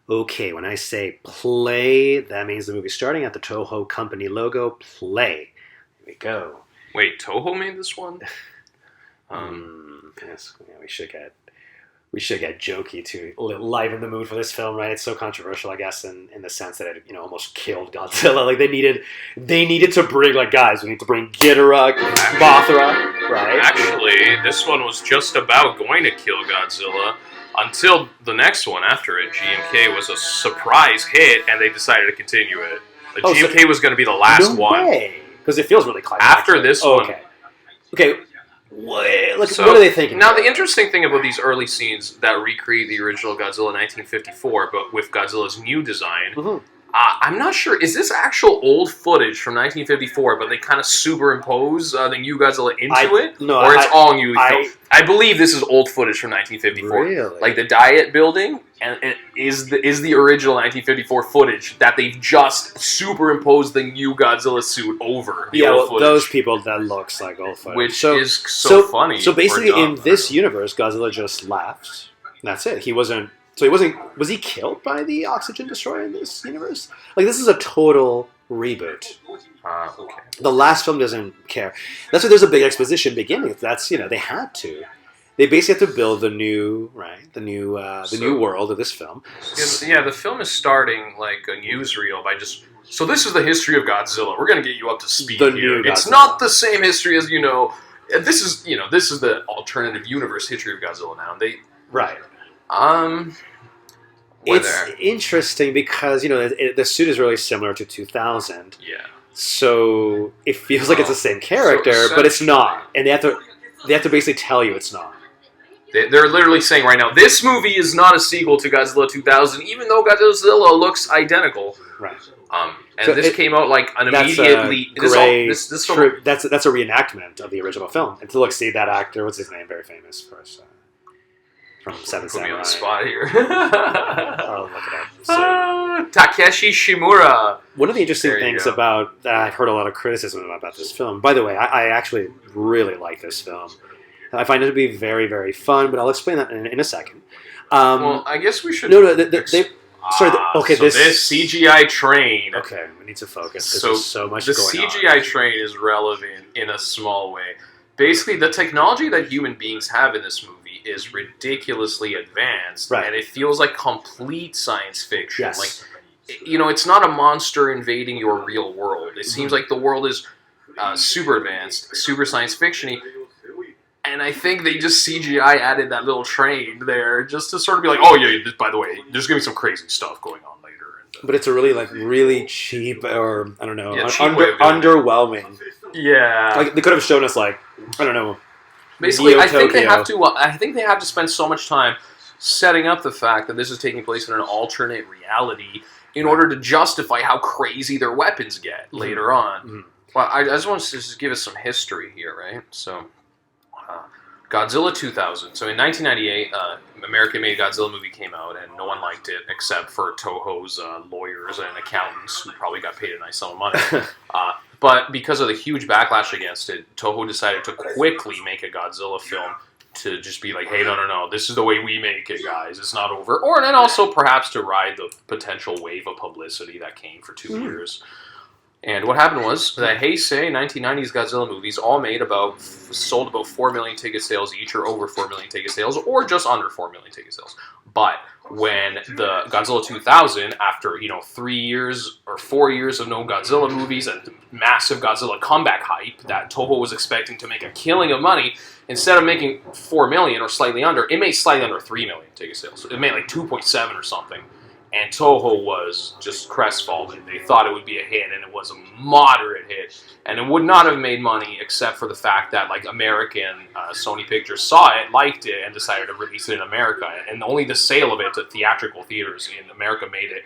Okay, when I say play, that means the movie's starting at the Toho Company logo. Play. Here we go. Wait, Toho made this one? Yes, yeah, we should get jokey to liven the mood for this film, right? It's so controversial, I guess, in the sense that it almost killed Godzilla. Like they needed to bring guys. We need to bring Ghidorah, Mothra, right? Actually, this one was just about going to kill Godzilla until the next one after it. GMK was a surprise hit, and they decided to continue it. GMK was going to be the last one. Because it feels really climactic. After this one. Okay. What are they thinking? Now, the interesting thing about these early scenes that recreate the original Godzilla 1954, but with Godzilla's new design, I'm not sure. Is this actual old footage from 1954, but they kind of superimpose the new Godzilla into it? No, or it's all new? I believe this is old footage from 1954. Really? Like the Diet Building, and it is the original 1954 footage that they've just superimposed the new Godzilla suit over. Those people, that looks like old footage. Which is so funny. So basically, in this universe, Godzilla just left. That's it. He wasn't. So he wasn't. Was he killed by the oxygen destroyer in this universe? This is a total reboot. Okay. The last film doesn't care. That's why there's a big exposition beginning. That's they had to. They basically have to build the new new world of this film. Yeah, the film is starting like a newsreel by just. So this is the history of Godzilla. We're going to get you up to speed here. It's not the same history as This is the alternative universe history of Godzilla now. Right. It's interesting because the suit is really similar to 2000. Yeah. So it feels like it's the same character, but it's not, and they have to basically tell you it's not. They're literally saying right now, this movie is not a sequel to Godzilla 2000, even though Godzilla looks identical. Right. And so this came out like an immediately. That's a reenactment of the original film. And to see that actor, what's his name? Very famous, of course. From Seven Samurai. Put me on the spot here. Oh, look it up. So, Takeshi Shimura. One of the interesting things about I've heard a lot of criticism about this film. By the way, I actually really like this film. I find it to be very, very fun, but I'll explain that in a second. Well, I guess we should. This CGI train. Okay, we need to focus. There's so much going on. The CGI train is relevant in a small way. Basically, the technology that human beings have in this movie is ridiculously advanced, and it feels like complete science fiction. Yes. It's not a monster invading your real world. It seems like the world is super advanced, super science fiction-y. And I think they just CGI added that little train there just to sort of be like, oh yeah, by the way, there's going to be some crazy stuff going on later. But it's a really cheap, or I don't know, underwhelming. Yeah. They could have shown us I don't know. Basically, I think they have to. I think they have to spend so much time setting up the fact that this is taking place in an alternate reality in order to justify how crazy their weapons get later on. Mm-hmm. Well, I just want to just give us some history here, right? So, Godzilla 2000. So in 1998, American-made Godzilla movie came out, and no one liked it except for Toho's lawyers and accountants who probably got paid a nice sum of money. But because of the huge backlash against it, Toho decided to quickly make a Godzilla film to just be like, hey, no, this is the way we make it, guys. It's not over. Or then also perhaps to ride the potential wave of publicity that came for 2 years. And what happened was that Heisei 1990s Godzilla movies all sold about 4 million ticket sales each, or over 4 million ticket sales, or just under 4 million ticket sales. But when the Godzilla 2000, after 3 years or 4 years of no Godzilla movies and massive Godzilla comeback hype that Toho was expecting to make a killing of money, instead of making 4 million or slightly under, it made slightly under 3 million ticket sales. It made like 2.7 or something. And Toho was just crestfallen. They thought it would be a hit, and it was a moderate hit. And it would not have made money except for the fact that American Sony Pictures saw it, liked it, and decided to release it in America. And only the sale of it to theatrical theaters in America made it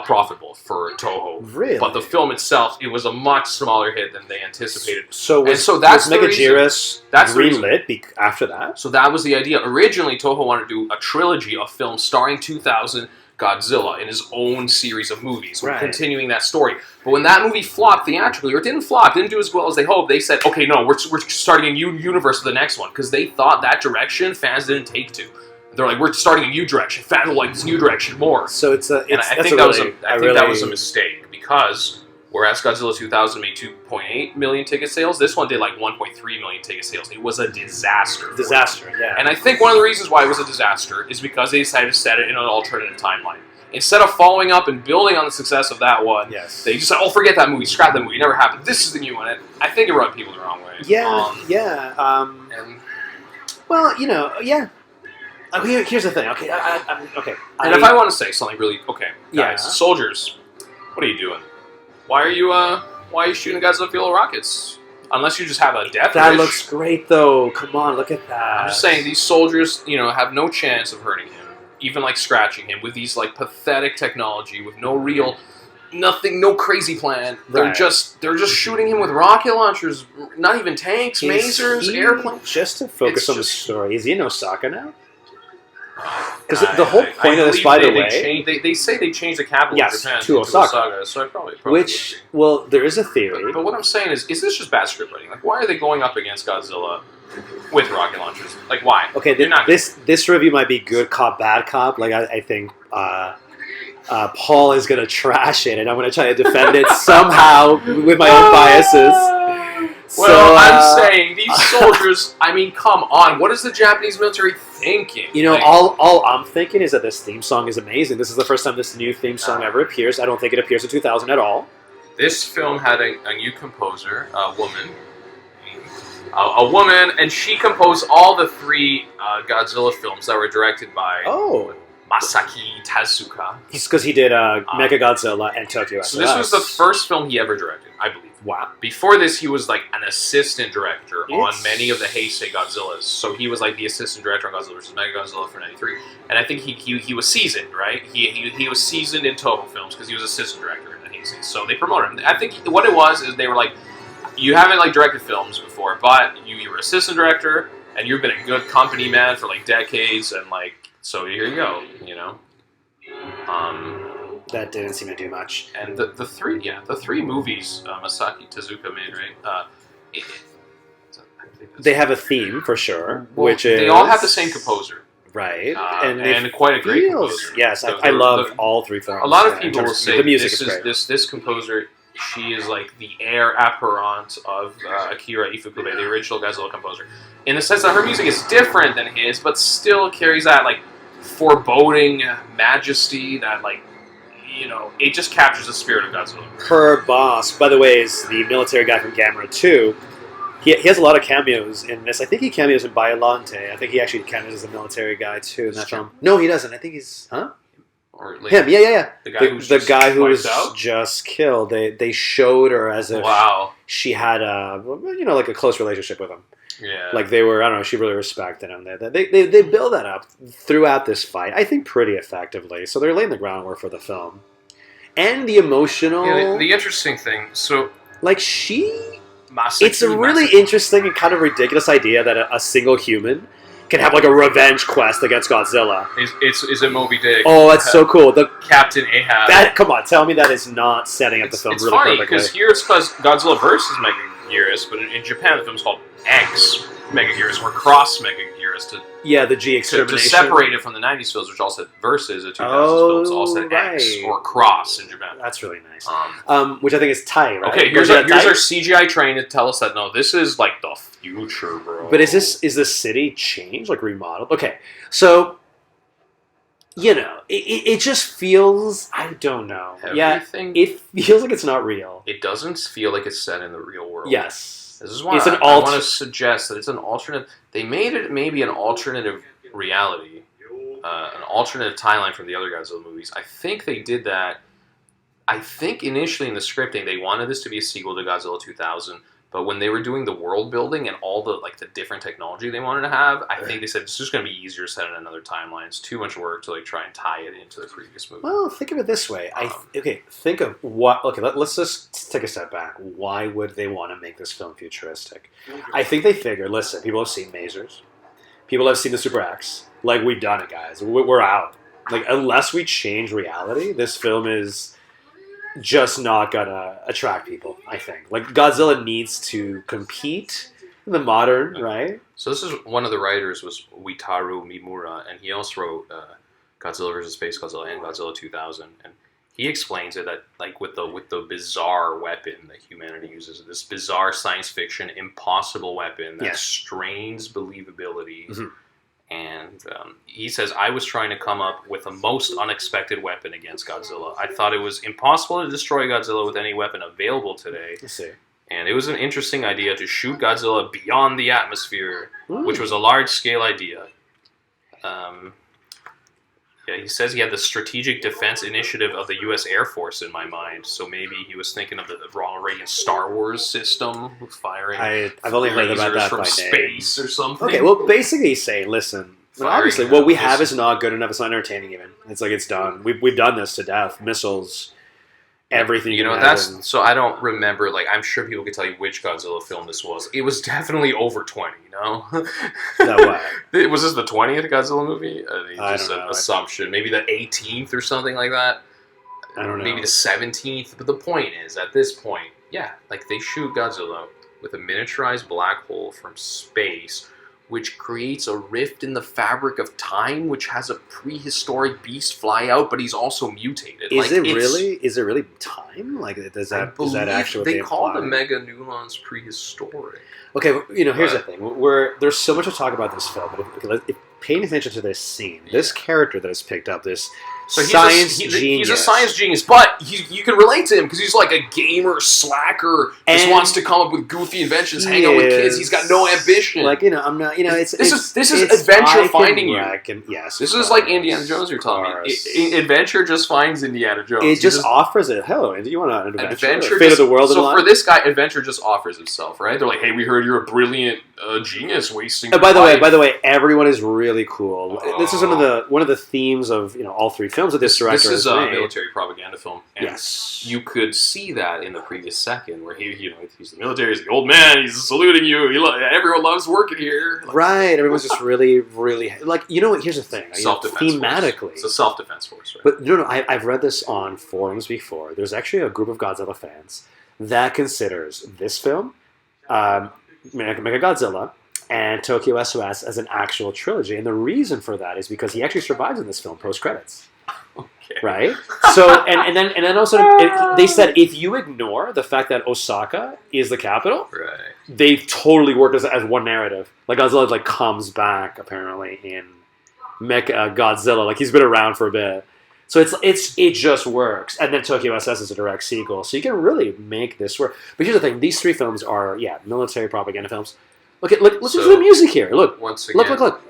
profitable for Toho. Really? But the film itself, it was a much smaller hit than they anticipated. So that's Megaguirus greenlit after that? So that was the idea. Originally, Toho wanted to do a trilogy of films starring 2000 Godzilla in his own series of movies, continuing that story. But when that movie flopped theatrically, or didn't do as well as they hoped, they said, okay, no, we're starting a new universe for the next one, because they thought that direction fans didn't take to. they're like, we're starting a new direction. Fans will like this new direction more. So I think that was a mistake because whereas Godzilla 2000 made 2.8 million ticket sales, this one did like 1.3 million ticket sales. It was a disaster. Yeah. And I think one of the reasons why it was a disaster is because they decided to set it in an alternative timeline. Instead of following up and building on the success of that one, they just said, "Oh, forget that movie, scrap that movie, it never happened. This is the new one." And I think it rubbed people the wrong way. Well, Okay, here's the thing. Okay, if I want to say something really, guys, soldiers, what are you doing? Why are you shooting guys with fuel rockets? Unless you just have a death That wish. looks great, though. Come on, look at that. I'm just saying, these soldiers, have no chance of hurting him. Even like scratching him with these like pathetic technology with no crazy plan. They're just shooting him with rocket launchers, not even tanks, masers, airplanes. Just to focus on the story, is he in Osaka now? Because the whole point of this, by the way, they say they changed the capital of Japan to Osaka. So I probably there is a theory. But what I'm saying is this just bad script writing? Like, why are they going up against Godzilla with rocket launchers? Like, why? Okay, this review might be good cop, bad cop. Like, I think Paul is going to trash it, and I'm going to try to defend it somehow with my own biases. Well, I'm saying, these soldiers, I mean, come on. What is the Japanese military thinking? All I'm thinking is that this theme song is amazing. This is the first time this new theme song ever appears. I don't think it appears in 2000 at all. This film had a new composer, a woman, and she composed all the three Godzilla films that were directed by Masaki Tezuka. Because he did Megaguirus and Tokyo So this was the first film he ever directed, I believe. Wow. Before this, he was like an assistant director on many of the Heisei Godzillas. So he was like the assistant director on Godzilla vs. Megagodzilla for '93. And I think he was seasoned, right? He was seasoned in Toho films because he was assistant director in the Heisei. So they promoted him. I think what it was is they were like, you haven't like directed films before, but you were assistant director and you've been a good company man for like decades, and like, so here you go, That didn't seem to do much. And the three movies Masaki Tezuka made, right? They have a theme for sure, they all have the same composer, right? And quite a great composer. Yes, I love all three films. A lot of people will say the music is great. This composer. She is like the heir apparent of Akira Ifukube, the original Godzilla composer, in the sense that her music is different than his, but still carries that like foreboding majesty that like, it just captures the spirit of Godzilla. Her boss, by the way, is the military guy from Gamera 2. He has a lot of cameos in this. I think he cameos in Biollante. I think he actually cameos as a military guy too in that film. No, he doesn't. I think he's Or like him, yeah. The guy who was just killed. They showed her as if she had like a close relationship with him. Yeah. Like they were, I don't know, she really respected him. They build that up throughout this fight, I think pretty effectively. So they're laying the groundwork for the film. And the emotional... Yeah, the interesting thing, so... Like it's a really interesting and kind of ridiculous idea that a single human can have like a revenge quest against Godzilla. Is it Moby Dick? Oh, that's so cool. The Captain Ahab. Come on, tell me that is not setting up the film really perfectly. It's funny, because here it's because Godzilla vs. Megaguirus, but in Japan the film's called X Megaguirus, or Cross Megaguirus, the G extermination. To separate it from the 90s films, which all said versus the 2000s films, all said X, or Cross in Japan. That's really nice. Which I think is tight, right? Okay, here's our CGI train to tell us that, no, this is like the future, bro. But is the city changed, like remodeled? Okay, so... it just feels... I don't know. Everything, it feels like it's not real. It doesn't feel like it's set in the real world. Yes. This is why I want to suggest that it's an alternate... They made it maybe an alternative reality, an alternative timeline from the other Godzilla movies. I think they did that. I think initially in the scripting they wanted this to be a sequel to Godzilla 2000, but when they were doing the world building and all the the different technology they wanted to have, I think they said it's just going to be easier to set in another timeline. It's too much work to try and tie it into the previous movie. Well, think of it this way. Think of what... Okay, let's just take a step back. Why would they want to make this film futuristic? I think they figure, listen, people have seen Masers. People have seen the Super X. Like, we've done it, guys. We're out. Like, unless we change reality, this film is... just not gonna attract people, I think. Like, Godzilla needs to compete The modern, right? So this is one of the writers was Wataru Mimura, and he also wrote Godzilla vs. Space Godzilla and Godzilla 2000, and he explains it that like with the bizarre weapon that humanity uses, this bizarre science fiction impossible weapon that strains believability. Mm-hmm. And he says, I was trying to come up with the most unexpected weapon against Godzilla. I thought it was impossible to destroy Godzilla with any weapon available today. Let's see. And it was an interesting idea to shoot Godzilla beyond the atmosphere, which was a large-scale idea. He says he had the Strategic Defense Initiative of the U.S. Air Force in my mind, so maybe he was thinking of the Ronald Reagan Star Wars system, firing I've only heard about that from space or something. Okay, well, basically he's saying, listen, obviously, what we have is not good enough. It's not entertaining even. It's like it's done. We've done this to death. Missiles, everything. You know, so I don't remember. Like, I'm sure people could tell you which Godzilla film this was. It was definitely over 20. You know, what? Was this the 20th Godzilla movie? I don't know. Assumption, maybe the 18th or something like that. I don't know. Maybe the 17th. But the point is, at this point, like they shoot Godzilla with a miniaturized black hole from space, which creates a rift in the fabric of time, which has a prehistoric beast fly out, but he's also mutated. Is it really time? Like, is that actually what they call the Megaguirus prehistoric? Okay, here's the thing. There's so much to talk about this film, but if paying attention to this scene, this character that is picked up, this genius. He's a science genius, but you can relate to him because he's like a gamer, slacker, just wants to come up with goofy inventions, hang out with kids. He's got no ambition. Like, I'm not, this is adventure finding you. Yes, this is like Indiana Jones you're telling me. Adventure just finds Indiana Jones. It just offers it. Hello, do you want an adventure? Fate of the world. So for this guy, adventure just offers itself, right? They're like, hey, we heard you're a brilliant genius wasting. By the way, everyone is really cool. This is one of the themes of all three films of this director. This is a military propaganda film. And yes, you could see that in the previous second, where he's the military, he's the old man, he's saluting you. Everyone loves working here. Right, everyone's just really, really Here's the thing. Self-defense thematically, force. It's a self-defense force, right? But no, I've read this on forums before. There's actually a group of Godzilla fans that considers this film, Megagodzilla, and Tokyo SOS as an actual trilogy, and the reason for that is because he actually survives in this film post credits. Okay. Right. So and then also they said if you ignore the fact that Osaka is the capital, right, they totally worked as one narrative. Like Godzilla comes back apparently in Godzilla, like he's been around for a bit. So it just works. And then Tokyo SS is a direct sequel, so you can really make this work. But here's the thing: these three films are military propaganda films. Listen to the music here. Look, once again, look.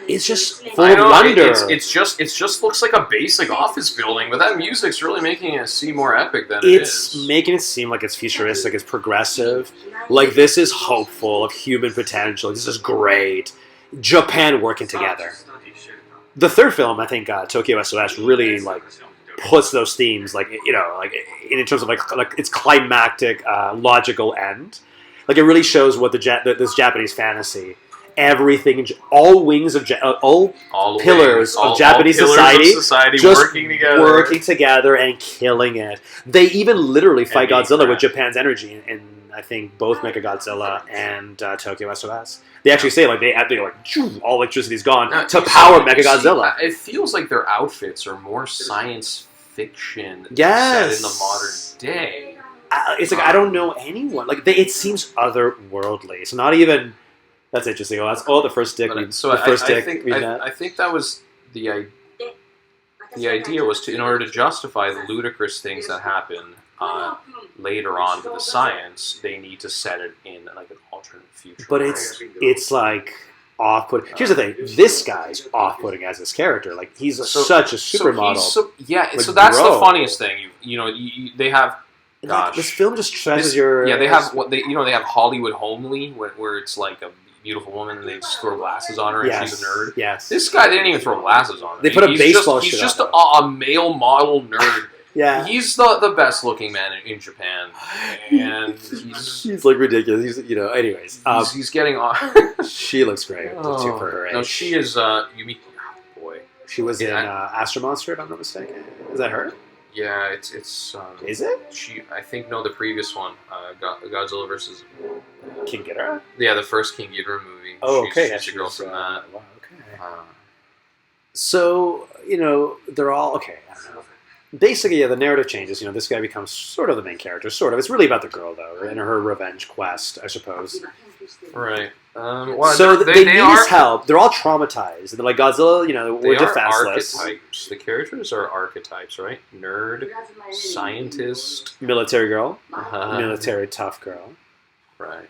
It's just full of wonder. It just looks like a basic office building, but that music's really making it seem more epic than it is. It's making it seem like it's futuristic, it's progressive. Like this is hopeful of human potential. This is great. Japan working together. The third film, I think, Tokyo SOS, really puts those themes in terms of its climactic, logical end. Like it really shows what this Japanese fantasy. Everything, all pillars of Japanese society just working together and killing it. They even literally fight Godzilla with Japan's energy in I think both Mechagodzilla and Tokyo SOS. They actually say all electricity's gone to power Mechagodzilla. It feels like their outfits are more science fiction set in the modern day. It's I don't know anyone it seems otherworldly. It's not even. That's interesting. Well, that's the first dick. I think that was the idea was to, in order to justify the ludicrous things that happen later on to the science, they need to set it in an alternate future. But it's off-putting. Here's the thing: this guy's off-putting as his character. He's such a supermodel. So that's the funniest thing. They have. Gosh, this film just stresses your. Yeah, they have they have Hollywood Homely, where it's like a beautiful woman and they just throw glasses on her and she's a nerd. Yes. This guy didn't even throw glasses on her. They put a baseball He's just a male model nerd. Yeah. He's the best looking man in Japan. And he's ridiculous. Anyways. He's getting on. She looks great for her age. No, she is boy. She was in Astro Monster, if I'm not mistaken. Is that her? Yeah, it's Is it? I think no, the previous one, Godzilla versus King Ghidorah? Yeah, the first King Ghidorah movie. Oh, okay. She's a girl from that. Wow, okay. So, they're all okay. I don't know. Basically, yeah, the narrative changes. This guy becomes sort of the main character. Sort of. It's really about the girl, though, and her revenge quest, I suppose. Right. So they need his help. They're all traumatized. They're like Godzilla, we're defenseless. Archetypes. The characters are archetypes, right? Nerd, scientist, military girl, military tough girl. Right.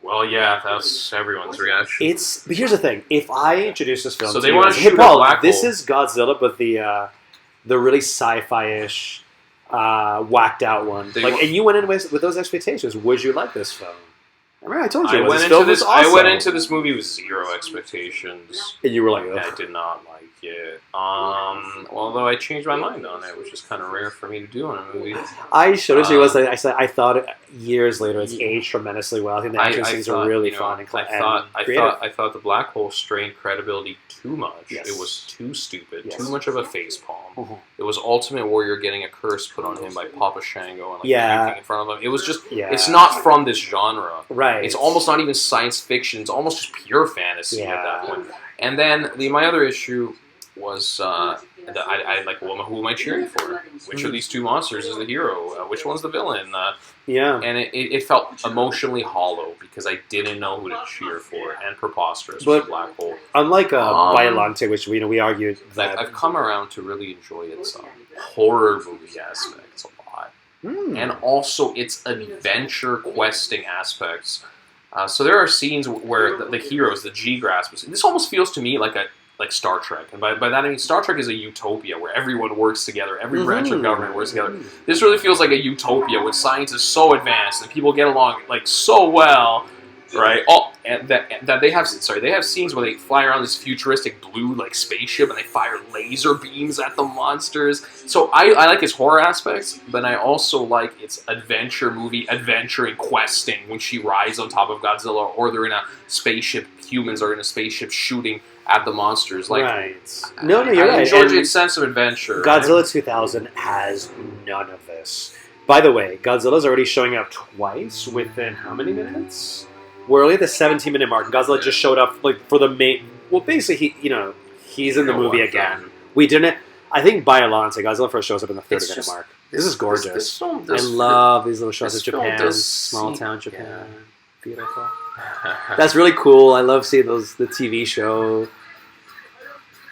Well, yeah, that's everyone's reaction. But here's the thing: if I introduce this film, so they want to shoot a black this hole. Is Godzilla, but the really sci-fi-ish, whacked out one. And you went in with those expectations. Would you like this film? Remember, I told you. I went into this movie with zero expectations. And you were like, I did not like it. Although I changed my mind on it, which is kind of rare for me to do in a movie. I showed it to you. I said I thought years later it's aged tremendously well. I think the action scenes are really fun and I thought the black hole strained credibility too much. Yes. It was too stupid. Yes. Too much of a facepalm. Mm-hmm. It was Ultimate Warrior getting a curse put on him by Papa Shango and everything in front of him. It was just. Yeah. It's not from this genre. Right. It's almost not even science fiction. It's almost just pure fantasy at that point. And then my other issue was I like, well, who am I cheering for? Which of these two monsters is the hero? Which one's the villain? And it felt emotionally hollow because I didn't know who to cheer for, and preposterous with the black hole. Unlike Biollante, which we argued that I've come around to really enjoy its horror movie aspects a lot, and also its adventure questing aspects. So there are scenes where the heroes, the G-Graspers, this almost feels to me like Star Trek. And by that I mean Star Trek is a utopia where everyone works together, every branch of government works together. This really feels like a utopia with science is so advanced and people get along so well, right? And that they have scenes where they fly around this futuristic blue spaceship and they fire laser beams at the monsters. So I like its horror aspects, but I also like its adventure movie, adventuring, questing when she rides on top of Godzilla or they're in a spaceship, humans are in a spaceship shooting at the monsters. Right. No, you're right. I enjoyed its sense of adventure. Godzilla 2000 has none of this. By the way, Godzilla's already showing up twice within how many minutes? We're only at the 17-minute mark. Godzilla just showed up for the main. Well, basically, he's in the movie again. We didn't. I think Biollante, Godzilla first shows up in the 30-minute mark. This is gorgeous. I love these little shots of Japan, small town Japan. Yeah. Beautiful. That's really cool. I love seeing the TV show.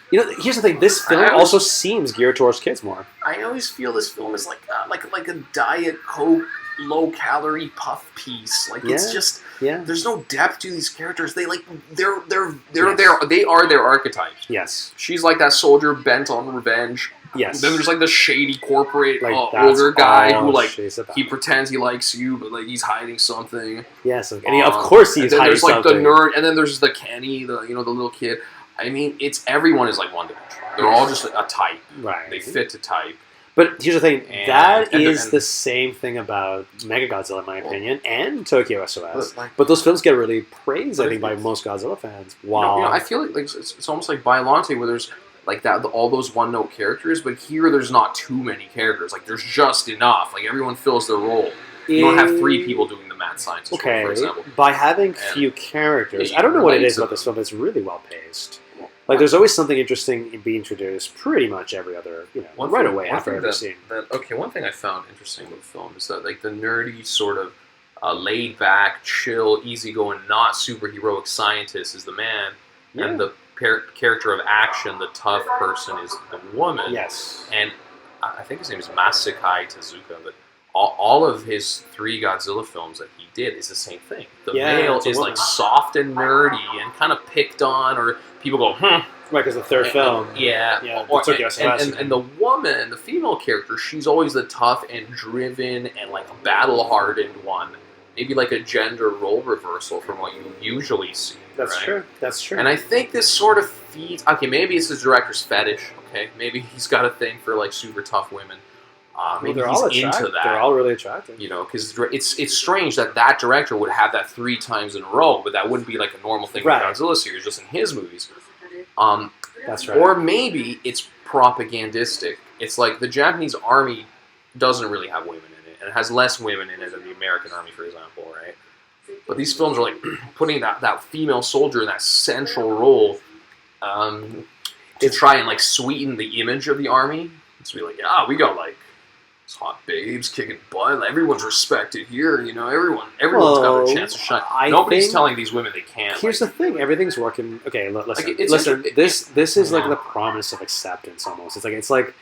Here's the thing. This film also seems geared towards kids more. I always feel this film is like a Diet Coke, low-calorie puff piece. It's just there's no depth to these characters. They are their archetypes. Yes. She's like that soldier bent on revenge. Yes. Then there's the shady corporate older guy who he pretends he likes you, but he's hiding something. Yes, and of course he's hiding something. And then there's the nerd, and then there's the Kenny, the little kid. I mean, everyone is one dimensional. They're all just a type. Right. They fit to type. But here's the thing. That is the same thing about Megagodzilla, in my opinion, and Tokyo SOS. But those films get really praised, I think, by most Godzilla fans. Wow. I feel like it's almost like Biollante, where there's all those one-note characters, but here there's not too many characters. There's just enough. Everyone fills their role. You don't have three people doing the mad scientist role, for example. By having few characters, I don't know what it is about this film. It's really well paced. There's always something interesting in being introduced pretty much every other, right away after every scene. One thing I found interesting about the film is that, the nerdy sort of laid-back, chill, easygoing, not superheroic scientist is the man, and the character of action, the tough person, is the woman. Yes. And I think his name is Masakai Tezuka, but all of his 3 Godzilla films that he did is the same thing. The male is soft and nerdy and kind of picked on, or people go, Right, because the third film. And the woman, the female character, she's always the tough and driven and battle-hardened one. Maybe a gender role reversal from what you usually see. That's true. That's true. And I think this sort of feeds. Okay, maybe it's his director's fetish. Okay, maybe he's got a thing for super tough women. Maybe he's into that. They're all really attractive. Because it's strange that director would have that 3 times in a row, but that wouldn't be a normal thing in the Godzilla series, just in his movies. That's right. Or maybe it's propagandistic it's like the Japanese army doesn't really have women in it, and it has less women in it than the American army, for example, right? But these films are like putting that female soldier in that central role to try and like sweeten the image of the army. To be like, yeah, we got like these hot babes kicking butt. Everyone's respected here. You know, everyone's got their chance to shine. Nobody's telling these women they can't. Here's the thing: everything's working. Okay, listen. This is like the promise of acceptance almost. It's like.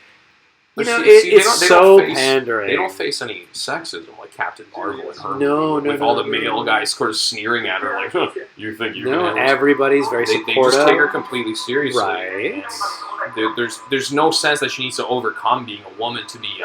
You know, it's so pandering. They don't face any sexism like Captain Marvel and her. With all the male guys sort of sneering at her like, huh, you think you're going to... everybody's very supportive. They just take her completely seriously. Right. There's no sense that she needs to overcome being a woman to be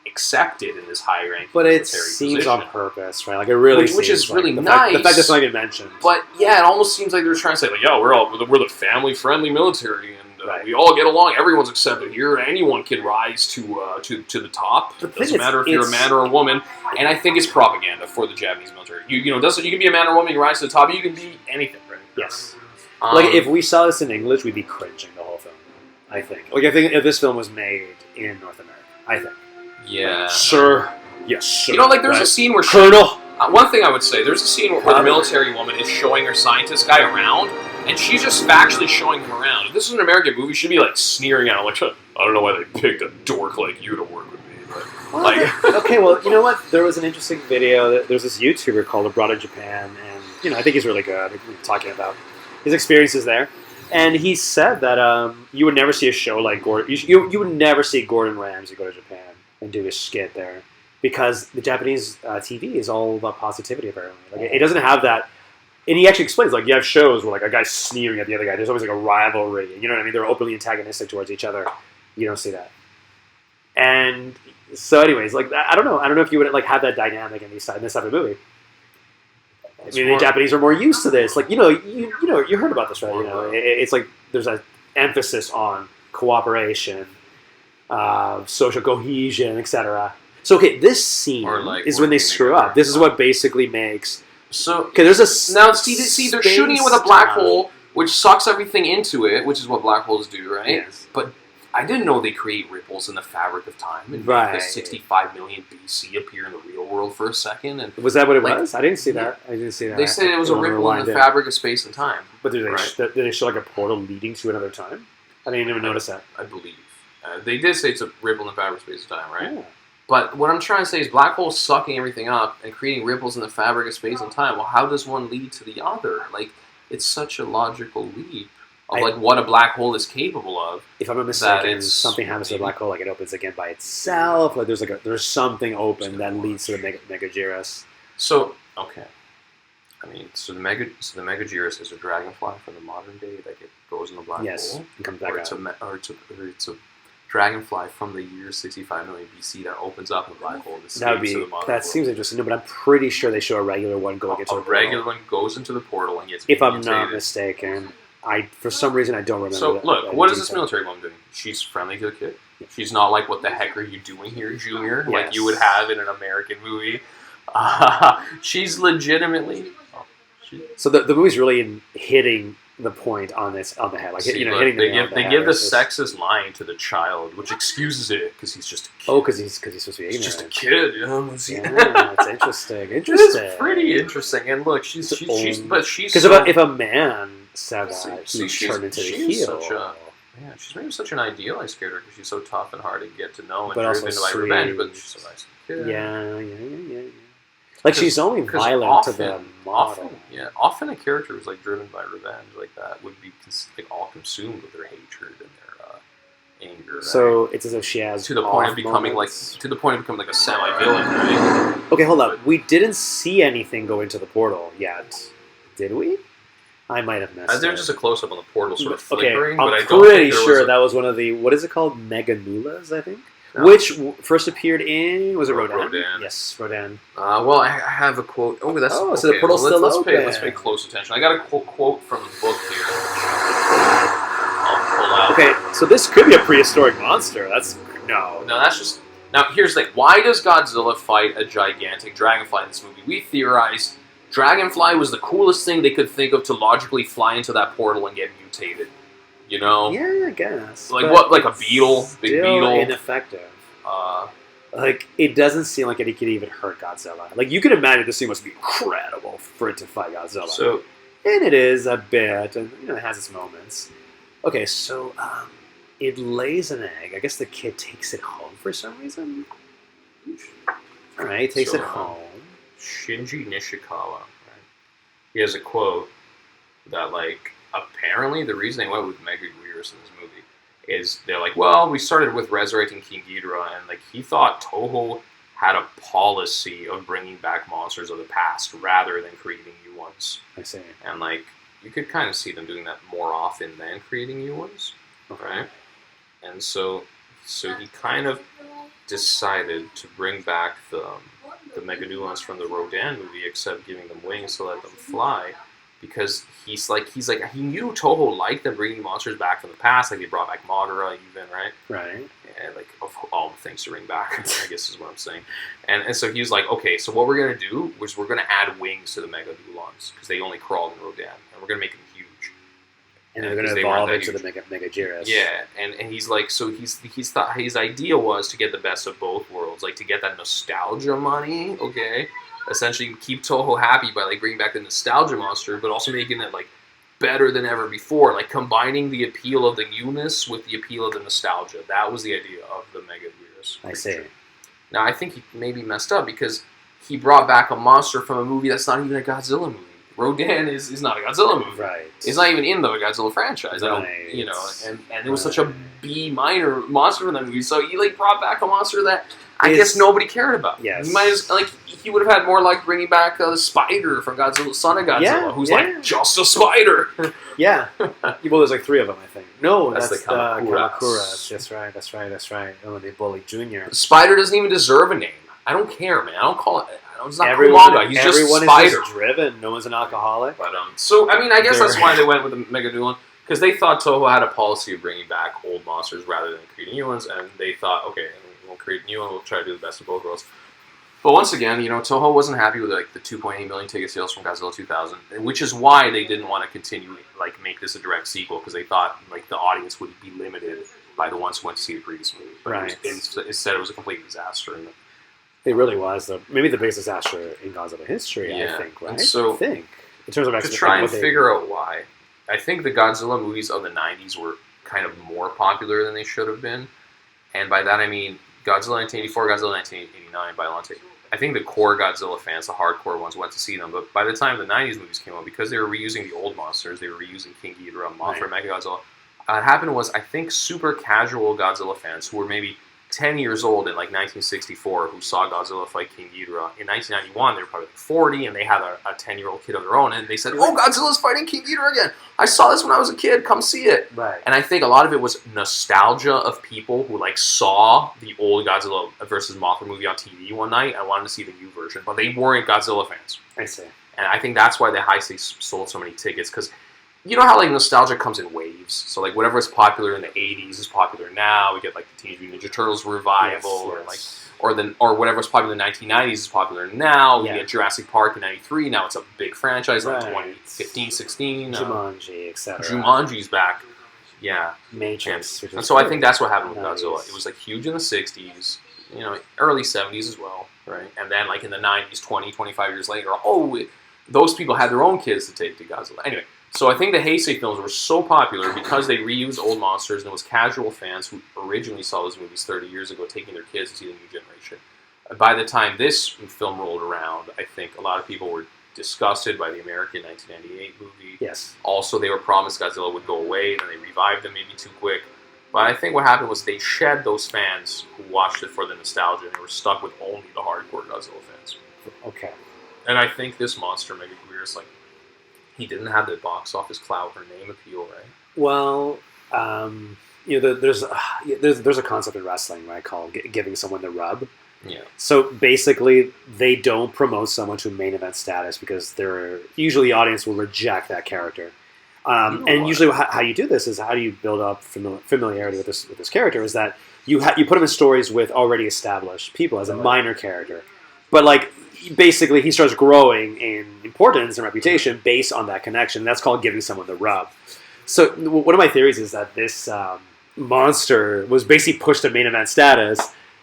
accepted in this high-ranking But it seems on purpose, right? Like, it really seems which is really like nice. The fact that's not even mentioned. But, yeah, it almost seems like they're trying to say, like, yo, we're the family-friendly military, and right. We all get along. Everyone's accepted here. Anyone can rise to the top. It doesn't matter if you're a man or a woman. And I think it's propaganda for the Japanese military. You can be a man or a woman. You rise to the top. You can be anything, right? Yes. Like if we saw this in English, we'd be cringing the whole film. I think. Like I think if this film was made in North America, I think. Yeah. Sure. Yes. Sure. You know, like there's a scene where Colonel. One thing I would say, there's a scene where the military woman is showing her scientist guy around, and she's just factually showing him around. If this was an American movie, she'd be like sneering at him, like, I don't know why they picked a dork like you to work with me. But, like, okay, well, you know what? There was an interesting video. There's this YouTuber called Abroad in Japan, and I think he's really good. Talking about his experiences there, and he said that you would never see a show like Gordon. You would never see Gordon Ramsay go to Japan and do a skit there. Because the Japanese TV is all about positivity, apparently. Like it doesn't have that. And he actually explains, like, you have shows where, like, a guy's sneering at the other guy. There's always, like, a rivalry. You know what I mean? They're openly antagonistic towards each other. You don't see that. And so, anyways, like, I don't know. I don't know if you would, like, have that dynamic in this type of movie. I mean, the Japanese are more used to this. Like, you heard about this, right? You know, it's like there's an emphasis on cooperation, social cohesion, etc. So, okay, this scene is when they screw up. This is what basically makes... So, okay, there's a... Now, see, they're shooting it with a black hole, which sucks everything into it, which is what black holes do, right? Yes. But I didn't know they create ripples in the fabric of time and make the 65 million BC appear in the real world for a second. And was that what it was? I didn't see that. They said it was a ripple in the fabric of space and time. But did they show, like, a portal leading to another time? I didn't even notice that. I believe. They did say it's a ripple in the fabric of space and time, right? Yeah. But what I'm trying to say is black holes sucking everything up and creating ripples in the fabric of space and time. Well, how does one lead to the other? Like, it's such a logical leap of like what a black hole is capable of. If I'm not mistaken, something happens to the black hole, like it opens again by itself. Like there's something open that leads to the Megaguirus. So okay, I mean, so the Megaguirus is a dragonfly from the modern day that goes in the black hole, and comes back out. Or it's a dragonfly from the year 65 million BC that opens up in the black hole. That seems interesting. No, but I'm pretty sure they show a regular one going into the portal. A regular one goes into the portal and gets if I'm not mistaken. For some reason, I don't remember. So, look, what is this military woman doing? She's friendly to the kid. She's not like, what the heck are you doing here, Junior? Yes. Like you would have in an American movie. She's legitimately... So the movie's really hitting the point on the head. Like, hitting they give the sexist line to the child, which excuses it, because he's just a kid. Oh, because he's supposed to be ignorant. He's just a kid, you know? Yeah, it's interesting. It's pretty interesting. And look, she's because if a man said that, he'd turn into the heel. She's maybe such an idealized character because she's so tough and hard to get to know and but driven by revenge, but she's so nice kid. Yeah. Like she's only violent to the model. Often a character who's like driven by revenge like that would be like all consumed with their hatred and their anger. So it's as if she has to the point of becoming like a semi-villain, right? Okay, hold up. We didn't see anything go into the portal yet, did we? I might have missed. There's just a close-up on the portal sort of flickering. I'm pretty sure that was one of the what is it called? Megaguirus, I think. No. Which first appeared in Rodan? Rodan. Yes, Rodan. Well, I have a quote. Oh, that's so the portal's still open. Let's pay close attention. I got a quote from the book here. I'll pull out. Okay, so this could be a prehistoric monster. No, that's just now. Here's the thing: why does Godzilla fight a gigantic dragonfly in this movie? We theorized dragonfly was the coolest thing they could think of to logically fly into that portal and get mutated. You know? Yeah, I guess. Like what? Like a beetle? Big beetle? Ineffective. Like, it doesn't seem like it could even hurt Godzilla. Like, you can imagine this scene must be incredible for it to fight Godzilla. So, and it is a bit, and it has its moments. Okay, so it lays an egg. I guess the kid takes it home for some reason. All right, takes it home. Shinji Nishikawa. Right? He has a quote that, like, apparently the reason they went with Megaguirus in this movie is they're like, well, we started with resurrecting King Ghidorah, and like he thought Toho had a policy of bringing back monsters of the past rather than creating new ones. I see. And like you could kind of see them doing that more often than creating new ones, right? And so he kind of decided to bring back the Megaguirus from the Rodan movie, except giving them wings to let them fly. Because he's like he knew Toho liked them bringing monsters back from the past, like they brought back Madara even, right? Right. And like of all the things to bring back, I guess is what I'm saying. And so he was like, okay, so what we're gonna do is we're gonna add wings to the Megaguirus because they only crawled in Rodan, and we're gonna make them huge. And they're gonna evolve into the Megaguirus. Yeah, and he's like, so he's thought his idea was to get the best of both worlds, like to get that nostalgia money, okay. Essentially keep Toho happy by like bringing back the nostalgia monster, but also making it like better than ever before, like combining the appeal of the newness with the appeal of the nostalgia. That was the idea of the Megaguirus. I see. Now I think he maybe messed up because he brought back a monster from a movie that's not even a Godzilla movie. Rodan is not a Godzilla movie. Right. It's not even in the Godzilla franchise. Right. And it was such a B minor monster for that movie. So he like brought back a monster that I guess nobody cared about. Yes. He might as like he would have had more like bringing back the spider from Godzilla, Son of Godzilla, who's like just a spider. Yeah. Well, there's like 3 of them, I think. No, that's the Kamakuras. That's right. Oh, they bully Junior. The spider doesn't even deserve a name. I don't care, man. I don't call it. It's not everyone, Kumanga. He's everyone just Spider. Is just driven. No one's an alcoholic. But so I mean, I guess that's why they went with the Megaguirus, because they thought Toho had a policy of bringing back old monsters rather than creating new ones, and they thought, okay, we'll create a new one. We'll try to do the best of both worlds. But once again, Toho wasn't happy with like the 2.8 million ticket sales from Godzilla 2000, which is why they didn't want to continue like make this a direct sequel, because they thought like the audience would be limited by the ones who went to see the previous movie. But instead, it was a complete disaster. And it really was maybe the biggest disaster in Godzilla history. Yeah. I think, right? And so I think in terms of to try and figure out why, I think the Godzilla movies of the 90s were kind of more popular than they should have been, and by that I mean Godzilla 1984, Godzilla 1989, Biollante. I think the core Godzilla fans, the hardcore ones, went to see them, but by the time the 90s movies came out, because they were reusing the old monsters, they were reusing King Ghidorah, Mothra, Megagodzilla, what happened was, I think super casual Godzilla fans who were maybe 10 years old in like 1964 who saw Godzilla fight King Ghidorah. In 1991, they were probably 40, and they had a 10-year-old kid of their own, and they said, oh, Godzilla's fighting King Ghidorah again. I saw this when I was a kid. Come see it. Right. And I think a lot of it was nostalgia of people who like saw the old Godzilla versus Mothra movie on TV one night and wanted to see the new version, but they weren't Godzilla fans. I see. And I think that's why they sold so many tickets, because you know how like nostalgia comes in waves. So like whatever is popular in the 80s is popular now. We get like the Teenage Mutant Ninja Turtles revival, or like or whatever's popular in the 1990s is popular now. We get Jurassic Park in 93. Now it's a big franchise like 2015, 16. Jumanji, etc. Jumanji's back. Yeah. Matrix. And so I think that's what happened with Godzilla. It was like huge in the 60s, early 70s as well, right? And then like in the 90s, 20, 25 years later, those people had their own kids to take to Godzilla. Anyway. So I think the Heisei films were so popular because they reused old monsters, and it was casual fans who originally saw those movies 30 years ago taking their kids to see the new generation. By the time this film rolled around, I think a lot of people were disgusted by the American 1998 movie. Yes. Also, they were promised Godzilla would go away, and then they revived them maybe too quick. But I think what happened was they shed those fans who watched it for the nostalgia, and they were stuck with only the hardcore Godzilla fans. Okay. And I think this monster, Megaguirus, he didn't have the box office clout or name appeal, right? Well, there's a concept in wrestling, right, called giving someone the rub. Yeah. So basically, they don't promote someone to main event status because usually the audience will reject that character. And usually, how you do this is how do you build up familiarity with this character is that you put him in stories with already established people as a minor character, but like. Basically, he starts growing in importance and reputation based on that connection. That's called giving someone the rub. So one of my theories is that this monster was basically pushed to main event status,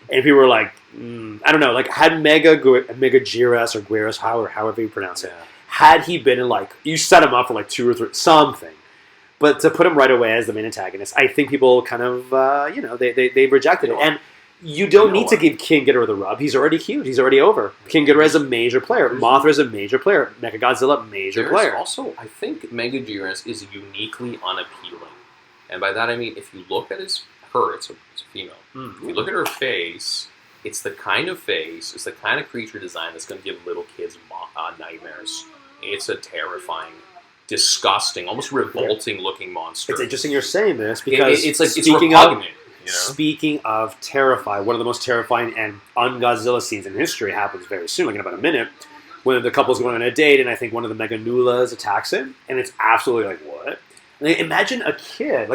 and people were like, I don't know, like had Megaguirus or Guirus, however you pronounce it, had he been in like, you set him up for like 2 or 3 something, but to put him right away as the main antagonist, I think people kind of they rejected it. And you don't need to give King Ghidorah the rub. He's already huge. He's already over. King Ghidorah is a major player. Mothra is a major player. Mechagodzilla, major player. Also, I think Megaguirus is uniquely unappealing. And by that I mean, if you look at it's a female. If you look at her face, it's the kind of face, it's the kind of creature design that's going to give little kids nightmares. It's a terrifying, disgusting, almost revolting looking monster. It's interesting you're saying this because it's repugnant. Speaking of terrifying, one of the most terrifying and un-Godzilla scenes in history happens very soon, like in about a minute, when the couple's going on a date, and I think one of the Meganulas attacks him, and it's absolutely like, what? Like, imagine a kid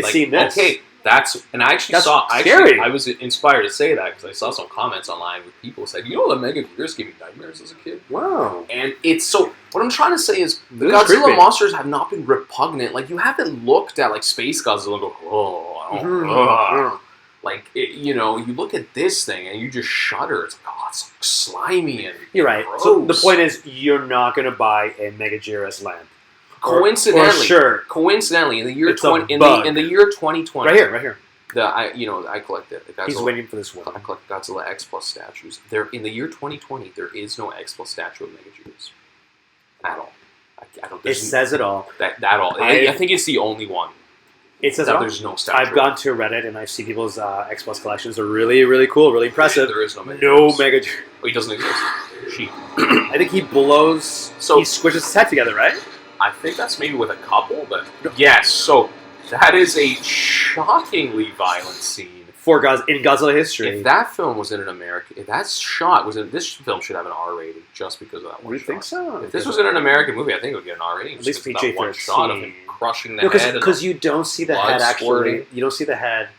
seeing this. Okay, I was inspired to say that because I saw some comments online with people who said, the Megaguirus gave me nightmares as a kid. Wow. And it's so, what I'm trying to say is, the Godzilla monsters have not been repugnant. Like, you haven't looked at, like, Space Godzilla and go, like, you look at this thing and you just shudder. It's like, it's slimy and you're right. gross. So the point is, you're not going to buy a Megaguirus lamp. Coincidentally, in the year in the year 2020, right here. I collect it. He's waiting for this one. I collect Godzilla X Plus statues. There in the year 2020, there is no X Plus statue of Megaguirus at all. I don't. It says it all. That all. I think it's the only one. It says that there's no statue. I've gone to Reddit and I've seen people's X Plus collections. They're really, really cool, really impressive. There is no Megaguirus. No Megaguirus. Oh, he doesn't exist. I think he blows. So he squishes his head together, right? I think that's maybe with a couple, but yes. So that is a shockingly violent scene in Godzilla history. If that film was in this film should have an R rating just because of that one shot. You think so? If this was in an American movie, I think it would get an R rating. At least PG-13. One shot of him crushing the head. Because you don't see the head actually. You don't see the head.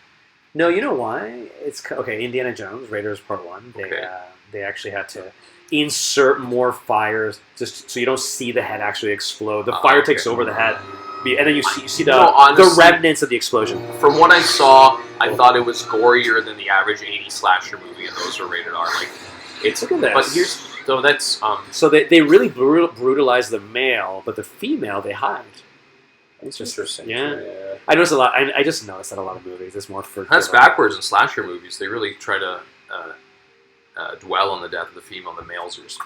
No, you know why? It's okay. Indiana Jones, Raiders Part 1. They actually had to insert more fires just so you don't see the head actually explode. The fire takes over the head, and then you see the remnants of the explosion. From what I saw, I thought it was gorier than the average 80s slasher movie, and those are rated R. Like, it's look at this. But that's so they really brutalize the male, but the female they hide. It's interesting. Yeah. I noticed a lot. I just noticed that a lot of movies. It's more for. That's backwards in slasher movies. They really try to. Dwell on the death of the female. The males are just...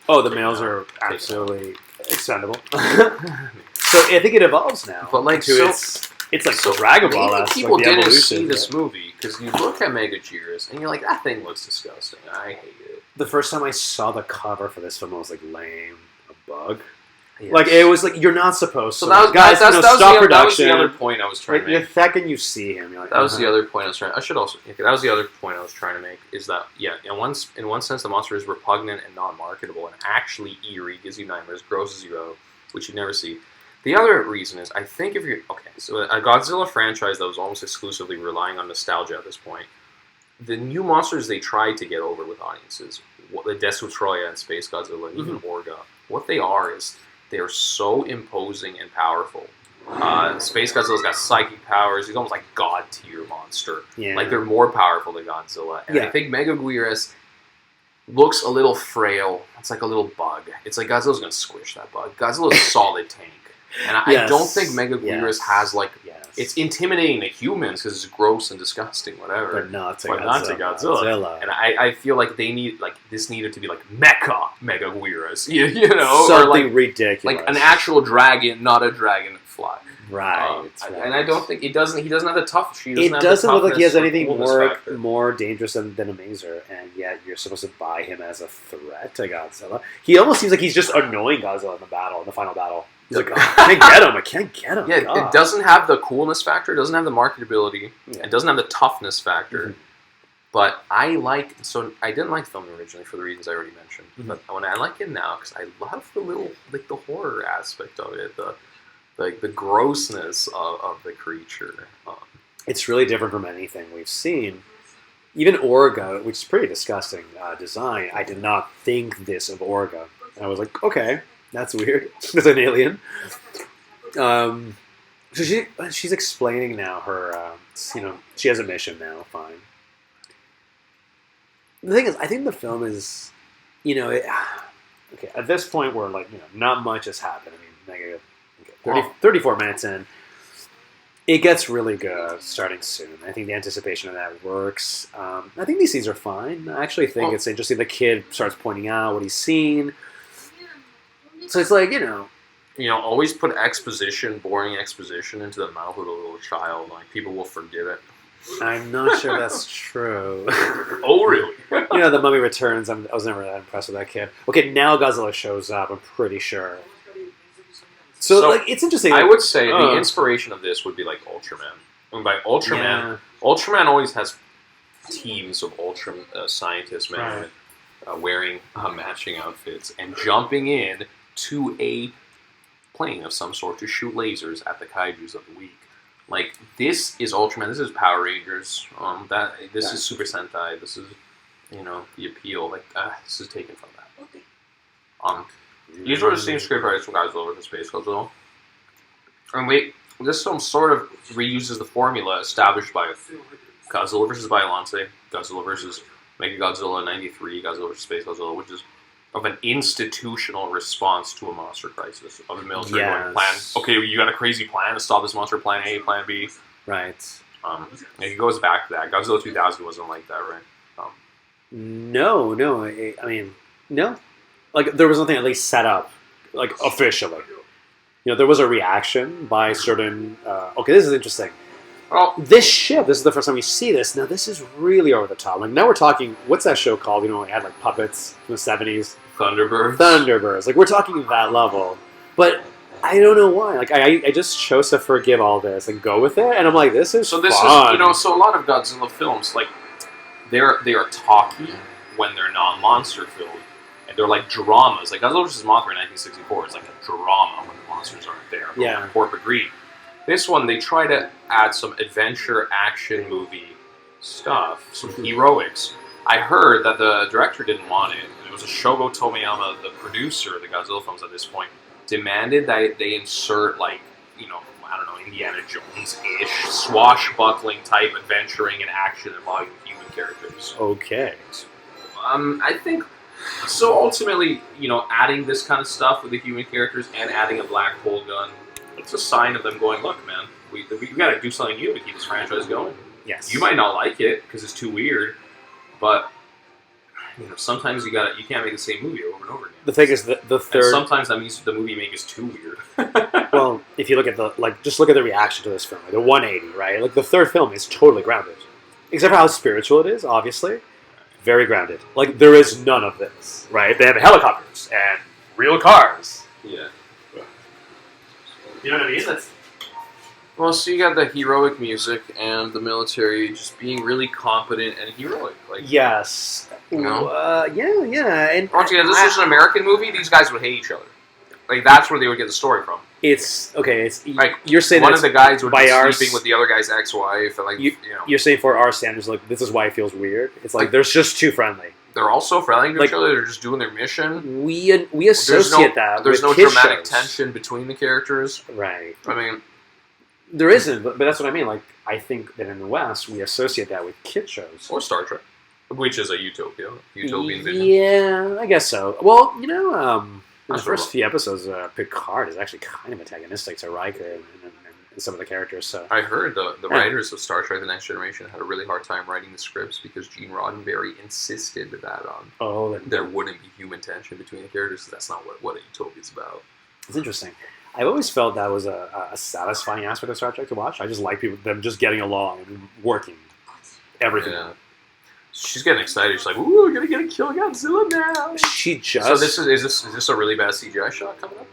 the males are absolutely expendable. So I think it evolves now. But like, it's like Dragon Ball. Maybe people didn't see this movie because you look at Megaguirus and you're like, that thing looks disgusting. I hate it. The first time I saw the cover for this film, I was like, lame, a bug. Yes. Like it was like you're not supposed to. So that was the other point I was trying to make. The second you see him, you're like, that was the other point I was trying. That was the other point I was trying to make. Is that in one sense the monster is repugnant and not marketable and actually eerie, gives you nightmares, grosses you out, which you never see. The other reason is I think if you're so a Godzilla franchise that was almost exclusively relying on nostalgia at this point, the new monsters they tried to get over with audiences, the Destrutroya and Space Godzilla and even Orga, what they are is. They are so imposing and powerful. Space Godzilla's got psychic powers. He's almost like God tier monster. Yeah. Like they're more powerful than Godzilla. And I think Megaguirus looks a little frail. It's like a little bug. It's like Godzilla's gonna squish that bug. Godzilla's a solid tank. And I don't think Megaguirus has like it's intimidating to humans because it's gross and disgusting, whatever. But not to Godzilla. And I feel like they need this needed to be like Megaguirus, you know, something or like ridiculous, like an actual dragon, not a dragonfly. Right. And I don't think he doesn't have the tough. It doesn't look like he has anything more dangerous than a Mazer, and yet you're supposed to buy him as a threat to Godzilla. He almost seems like he's just annoying Godzilla in the final battle. He's like, I can't get him. Yeah, God. It doesn't have the coolness factor. It doesn't have the marketability. Yeah. It doesn't have the toughness factor. Mm-hmm. But I didn't like the film originally for the reasons I already mentioned. Mm-hmm. But when I like it now, because I love the horror aspect of it, the grossness of the creature. It's really different from anything we've seen. Even Orga, which is pretty disgusting design, I did not think this of Orga. And I was like, okay. That's weird. There's an alien. So she's explaining now her, she has a mission now. Fine. The thing is, I think the film is, okay. At this point, where not much has happened. I mean, 34 minutes in, it gets really good starting soon. I think the anticipation of that works. I think these scenes are fine. I actually think it's interesting. The kid starts pointing out what he's seen. So it's like, always put boring exposition into the mouth of a little child. Like, people will forgive it. I'm not sure that's true. Oh, really? The Mummy Returns, I was never that impressed with that kid. Okay, now Godzilla shows up, I'm pretty sure. So it's interesting. I would say the inspiration of this would be like Ultraman. I mean, by Ultraman, Ultraman always has teams of scientists, wearing matching outfits and jumping in to a plane of some sort to shoot lasers at the kaijus of the week. Like, this is Ultraman. This is Power Rangers. This is Super Sentai. This is, the appeal. Like, this is taken from that. Okay. These are the same scriptwriters from Godzilla vs. Space Godzilla. And this film sort of reuses the formula established by Godzilla vs. Biollante, Godzilla vs. Megaguirus 93, Godzilla vs. Space Godzilla, which is of an institutional response to a monster crisis, of a military going plan. Okay, you got a crazy plan to stop this monster, plan A, plan B. Right. It goes back to that. Godzilla 2000 wasn't like that, right? No. I mean, no. Like, there was nothing at least set up, like, officially. There was a reaction by certain... okay, this is interesting. Well, this is the first time we see this. Now, this is really over the top. Like, now we're talking... What's that show called? It had, like, puppets from the 70s. Thunderbirds. Like, we're talking that level. But I don't know why. Like, I just chose to forgive all this and go with it. And I'm like, this is fun. So a lot of Godzilla films, like, they are talky when they're not monster-filled. And they're like dramas. Like, Godzilla vs. Mothra in 1964 is like a drama when the monsters aren't there. Yeah. Corporate greed. This one, they try to add some adventure action movie stuff, some heroics. I heard that the director didn't want it. And it was Shogo Tomiyama, the producer of the Godzilla films at this point, demanded that they insert, like, I don't know, Indiana Jones-ish, swashbuckling type adventuring and action involving human characters. Okay. I think... So ultimately, adding this kind of stuff with the human characters and adding a black hole gun, it's a sign of them going, look, man, we got to do something new to keep this franchise going. Yes. You might not like it because it's too weird, but sometimes you can't make the same movie over and over again. The thing is, the third... And sometimes that means the movie making is too weird. Well, if you look at just look at the reaction to this film, like the 180, right? Like, the third film is totally grounded, except for how spiritual it is, obviously. Very grounded. Like, there is none of this, right? They have helicopters and real cars. Yeah. You know what I mean? Well, so you got the heroic music and the military just being really competent and heroic. Like, yes. Yeah. And once again, this was an American movie. These guys would hate each other. Like, that's where they would get the story from. It's okay. It's like, you're saying one of the guys would be sleeping sleeping with the other guy's ex-wife, and you're saying for our standards, like, this is why it feels weird. It's like they're just too friendly. They're also friendly to each other. They're just doing their mission. We associate that. There's no dramatic tension between the characters. Right. I mean, there isn't, but that's what I mean. Like, I think that in the West we associate that with kid shows or Star Trek, which is a utopian vision. Yeah, I guess so. Well, in the first few episodes, Picard is actually kind of antagonistic to Riker and some of the characters. So I heard the writers of Star Trek: The Next Generation had a really hard time writing the scripts because Gene Roddenberry insisted that there wouldn't be human tension between the characters. That's not what a utopia is about. It's interesting. I've always felt that was a satisfying aspect of Star Trek to watch. I just like them just getting along and working everything. Yeah. She's getting excited. She's like, "Ooh, we're gonna kill Godzilla now!" She just. So is this a really bad CGI shot coming up?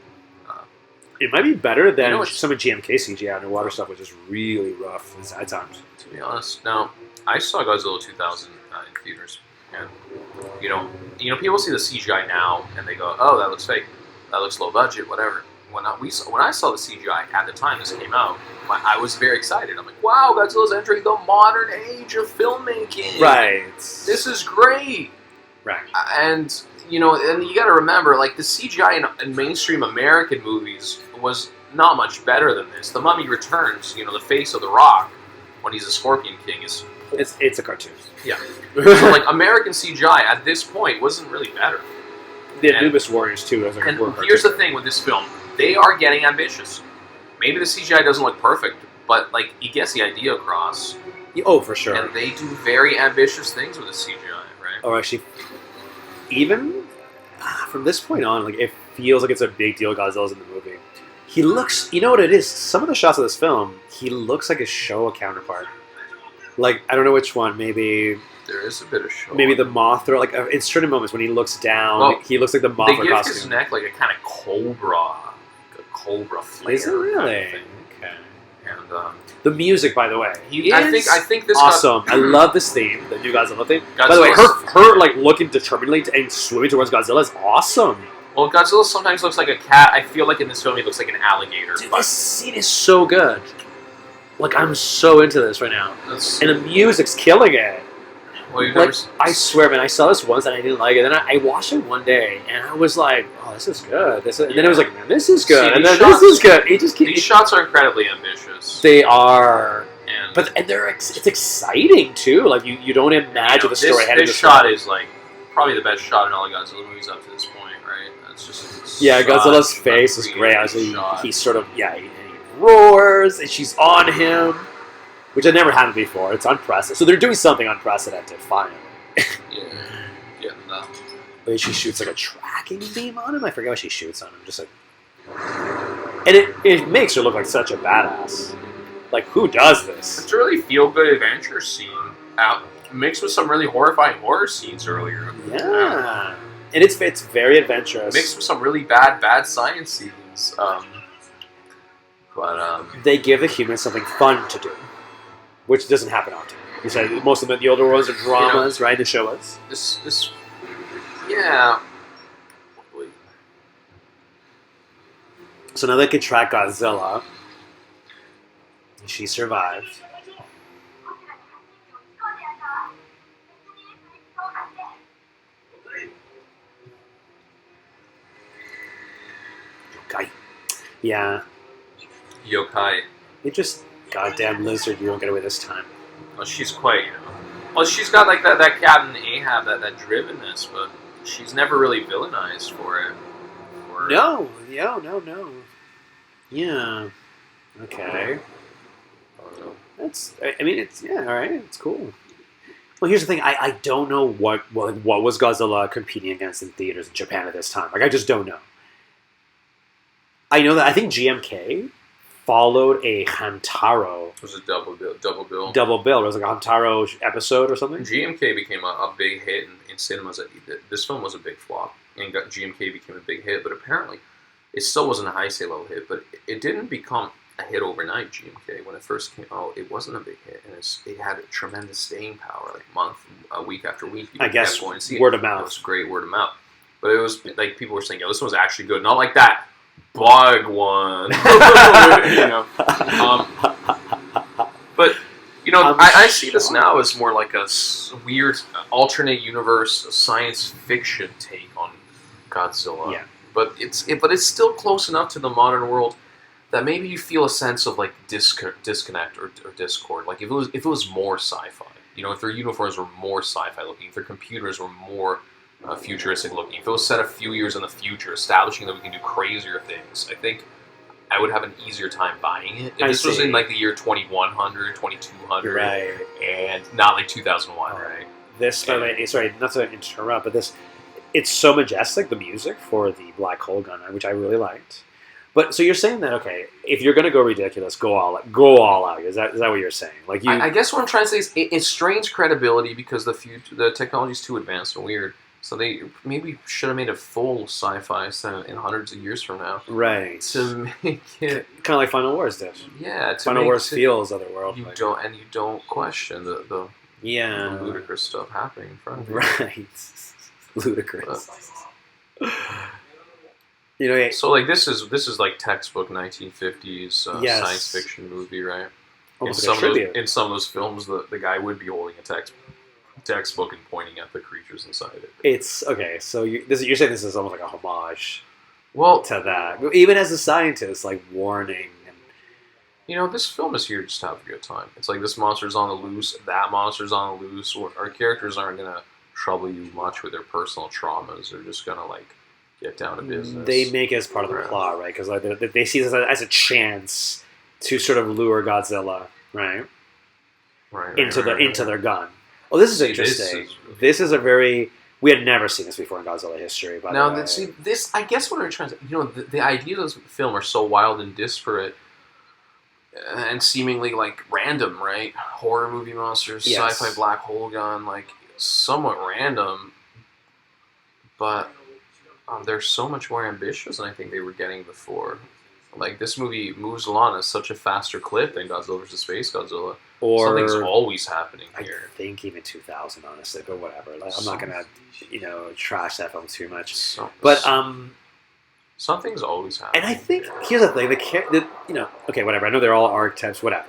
It might be better than some of GMK CGI underwater stuff, which is really rough at times. To be honest, now I saw Godzilla 2000 in theaters, and people see the CGI now and they go, "Oh, that looks fake. That looks low budget, whatever." When I saw the CGI at the time this came out, I was very excited. I'm like, wow, Godzilla's entering the modern age of filmmaking. Right. This is great. Right. And you got to remember, like, the CGI in mainstream American movies was not much better than this. The Mummy Returns, the face of the Rock when he's a Scorpion King is... It's a cartoon. Yeah. So, like, American CGI at this point wasn't really better. The Anubis Warriors, too. And here's the thing with this film. They are getting ambitious. Maybe the CGI doesn't look perfect, but, like, he gets the idea across. Oh, for sure. And they do very ambitious things with the CGI, right? Oh, actually, even from this point on, like, it feels like it's a big deal Godzilla's in the movie. He looks... You know what it is? Some of the shots of this film, he looks like his Showa counterpart. Like, I don't know which one, maybe... There is a bit of show. Maybe the Mothra, like, in certain moments when he looks down, he looks like the Mothra costume. They give his neck like a kind of cobra flare. Is it really? Kind of okay. And the music, by the way, I think this awesome. I love this theme, the new Godzilla theme. By the way, her like looking determinedly and swimming towards Godzilla is awesome. Well, Godzilla sometimes looks like a cat. I feel like in this film he looks like an alligator. Dude, this scene is so good. Like, I'm so into this right now. And the music's killing it. Well, I swear, man, I saw this once and I didn't like it. Then I watched it one day and I was like, "Oh, this is good." And then it was like, "Man, this is good." And then this is good. These shots are incredibly ambitious. They are, but it's exciting too. Like you don't imagine the story ahead of this shot is like probably the best shot in all the Godzilla movies up to this point, right? That's just Godzilla's face is great. He sort of he roars and she's on him. Which had never happened before. It's unprecedented. So they're doing something unprecedented, finally. Yeah, no. But she shoots like a tracking beam on him? I forget what she shoots on him. Just like... And it makes her look like such a badass. Like, who does this? It's a really feel-good adventure scene. Mixed with some really horrifying horror scenes earlier. Yeah. And it's very adventurous. Mixed with some really bad science scenes. They give the humans something fun to do. Which doesn't happen often. You said most of the older ones are dramas, right? To show us. Yeah. So now they can track Godzilla. She survived. Yokai. Yeah. Yokai. They just... Goddamn lizard, you won't get away this time. Well, she's quite, Well, she's got like that Captain Ahab, that drivenness, but she's never really villainized for it. No. Yeah. Okay. Alright, it's cool. Well, here's the thing, I don't know what was Godzilla competing against in theaters in Japan at this time. Like, I just don't know. I know that, I think GMK followed a Hamtaro. It was a double bill. Double bill. It was like a Hamtaro episode or something. GMK became a big hit in cinemas. This film was a big flop, and GMK became a big hit. But apparently, it still wasn't a high sale hit. But it didn't become a hit overnight. GMK, when it first came out, it wasn't a big hit, and it had a tremendous staying power. Like week after week. I guess going to see word of mouth. It was great word of mouth. But it was like people were saying, "Yo, this one's actually good." Not like that. Bug one. But I see this now as more like a weird alternate universe science fiction take on Godzilla. Yeah. But it's still close enough to the modern world that maybe you feel a sense of like disconnect or discord. Like if it was more sci-fi, if their uniforms were more sci-fi looking, if their computers were more futuristic looking. If it was set a few years in the future, establishing that we can do crazier things, I think I would have an easier time buying it. If this was in like the year 2100, 2200, right, and not like 2001, right? This, by the way, sorry, not to interrupt, but it's so majestic, the music for the Black Hole Gun, which I really liked. But so you're saying that, okay, if you're going to go ridiculous, go all out. Is that what you're saying? Like I guess what I'm trying to say is it strains credibility because the technology's too advanced and weird. So they maybe should have made a full sci-fi set in hundreds of years from now. Right. To make it... Kind of like Final Wars did. Yeah. Final Wars feels otherworldly. You don't question the ludicrous stuff happening in front of you. Right. Ludicrous. So like this is like textbook 1950s science fiction movie, right? In some of those films, the guy would be holding a textbook and pointing at the creatures inside it. It's okay. So you're saying this is almost like a homage to that. Even as a scientist, like warning. This film is here just to have a good time. It's like this monster's on the loose, that monster's on the loose. Our characters aren't gonna trouble you much with their personal traumas. They're just gonna like get down to business. They make it as part of the plot, right? Because like they see this as a chance to sort of lure Godzilla, right? Into their gun. Oh, this is interesting. This is a very we had never seen this before in Godzilla history. Now, this I guess what I'm trying to the ideas of this film are so wild and disparate. And seemingly like random, right? Horror movie monsters, sci-fi black hole gun, like somewhat random, but they're so much more ambitious than I think they were getting before. Like this movie moves along at such a faster clip than Godzilla vs. Space Godzilla. Or something's always happening here. I think even 2000, honestly, but whatever. Like, I'm not gonna, trash that film too much. Something's always happening. And I think here's the thing: okay, whatever. I know they're all archetypes, whatever.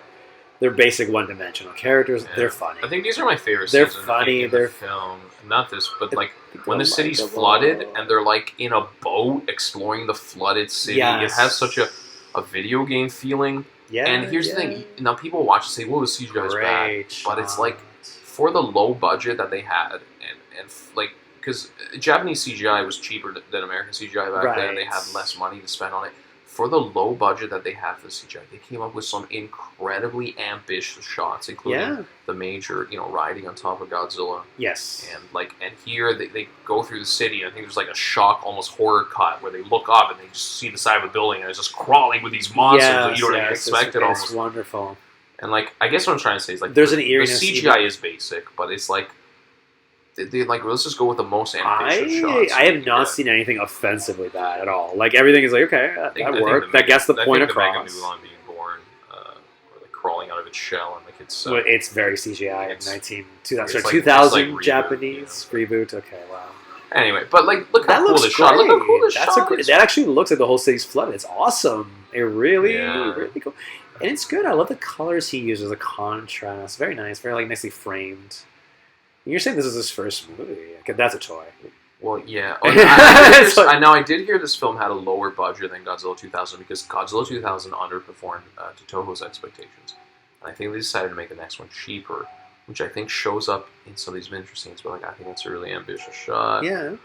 They're basic one-dimensional characters. Yeah. They're funny. I think these are my favorite. They're funny. They're film. Not this, but like when the city's flooded and they're like in a boat exploring the flooded city. Yes. It has such a video game feeling. Yeah. And here's the thing: now people watch and say, "Well, the CGI is bad," but it's like for the low budget that they had, and like. Because Japanese CGI was cheaper than American CGI back then. They had less money to spend on it. For the low budget that they had for the CGI, they came up with some incredibly ambitious shots, including the major, riding on top of Godzilla. Yes. And here they go through the city, and I think there's like a shock, almost horror cut, where they look up and they just see the side of a building, and it's just crawling with these monsters that you don't even expect it almost. It's wonderful. And I guess what I'm trying to say is there's an eeriness. The CGI is basic, but it's like. They let's just go with the most ambitious shots. I have not seen anything offensively bad at all. Like everything is like okay, that worked. That gets the point across. The Megaguirus being born, or like crawling out of its shell, and like it's. It's very CGI. 2000 Japanese reboot. Okay, wow. Anyway, but look how cool this shot. Look how cool this shot is. That actually looks like the whole city's flooded. It's awesome. It really cool, and it's good. I love the colors he uses. The contrast, very nice. Very nicely framed. You're saying this is his first movie. Okay, that's a toy. Well, yeah. I did hear this film had a lower budget than Godzilla 2000 because Godzilla 2000 underperformed to Toho's expectations. And I think they decided to make the next one cheaper, which I think shows up in some of these miniature scenes. But I think it's a really ambitious shot. Yeah.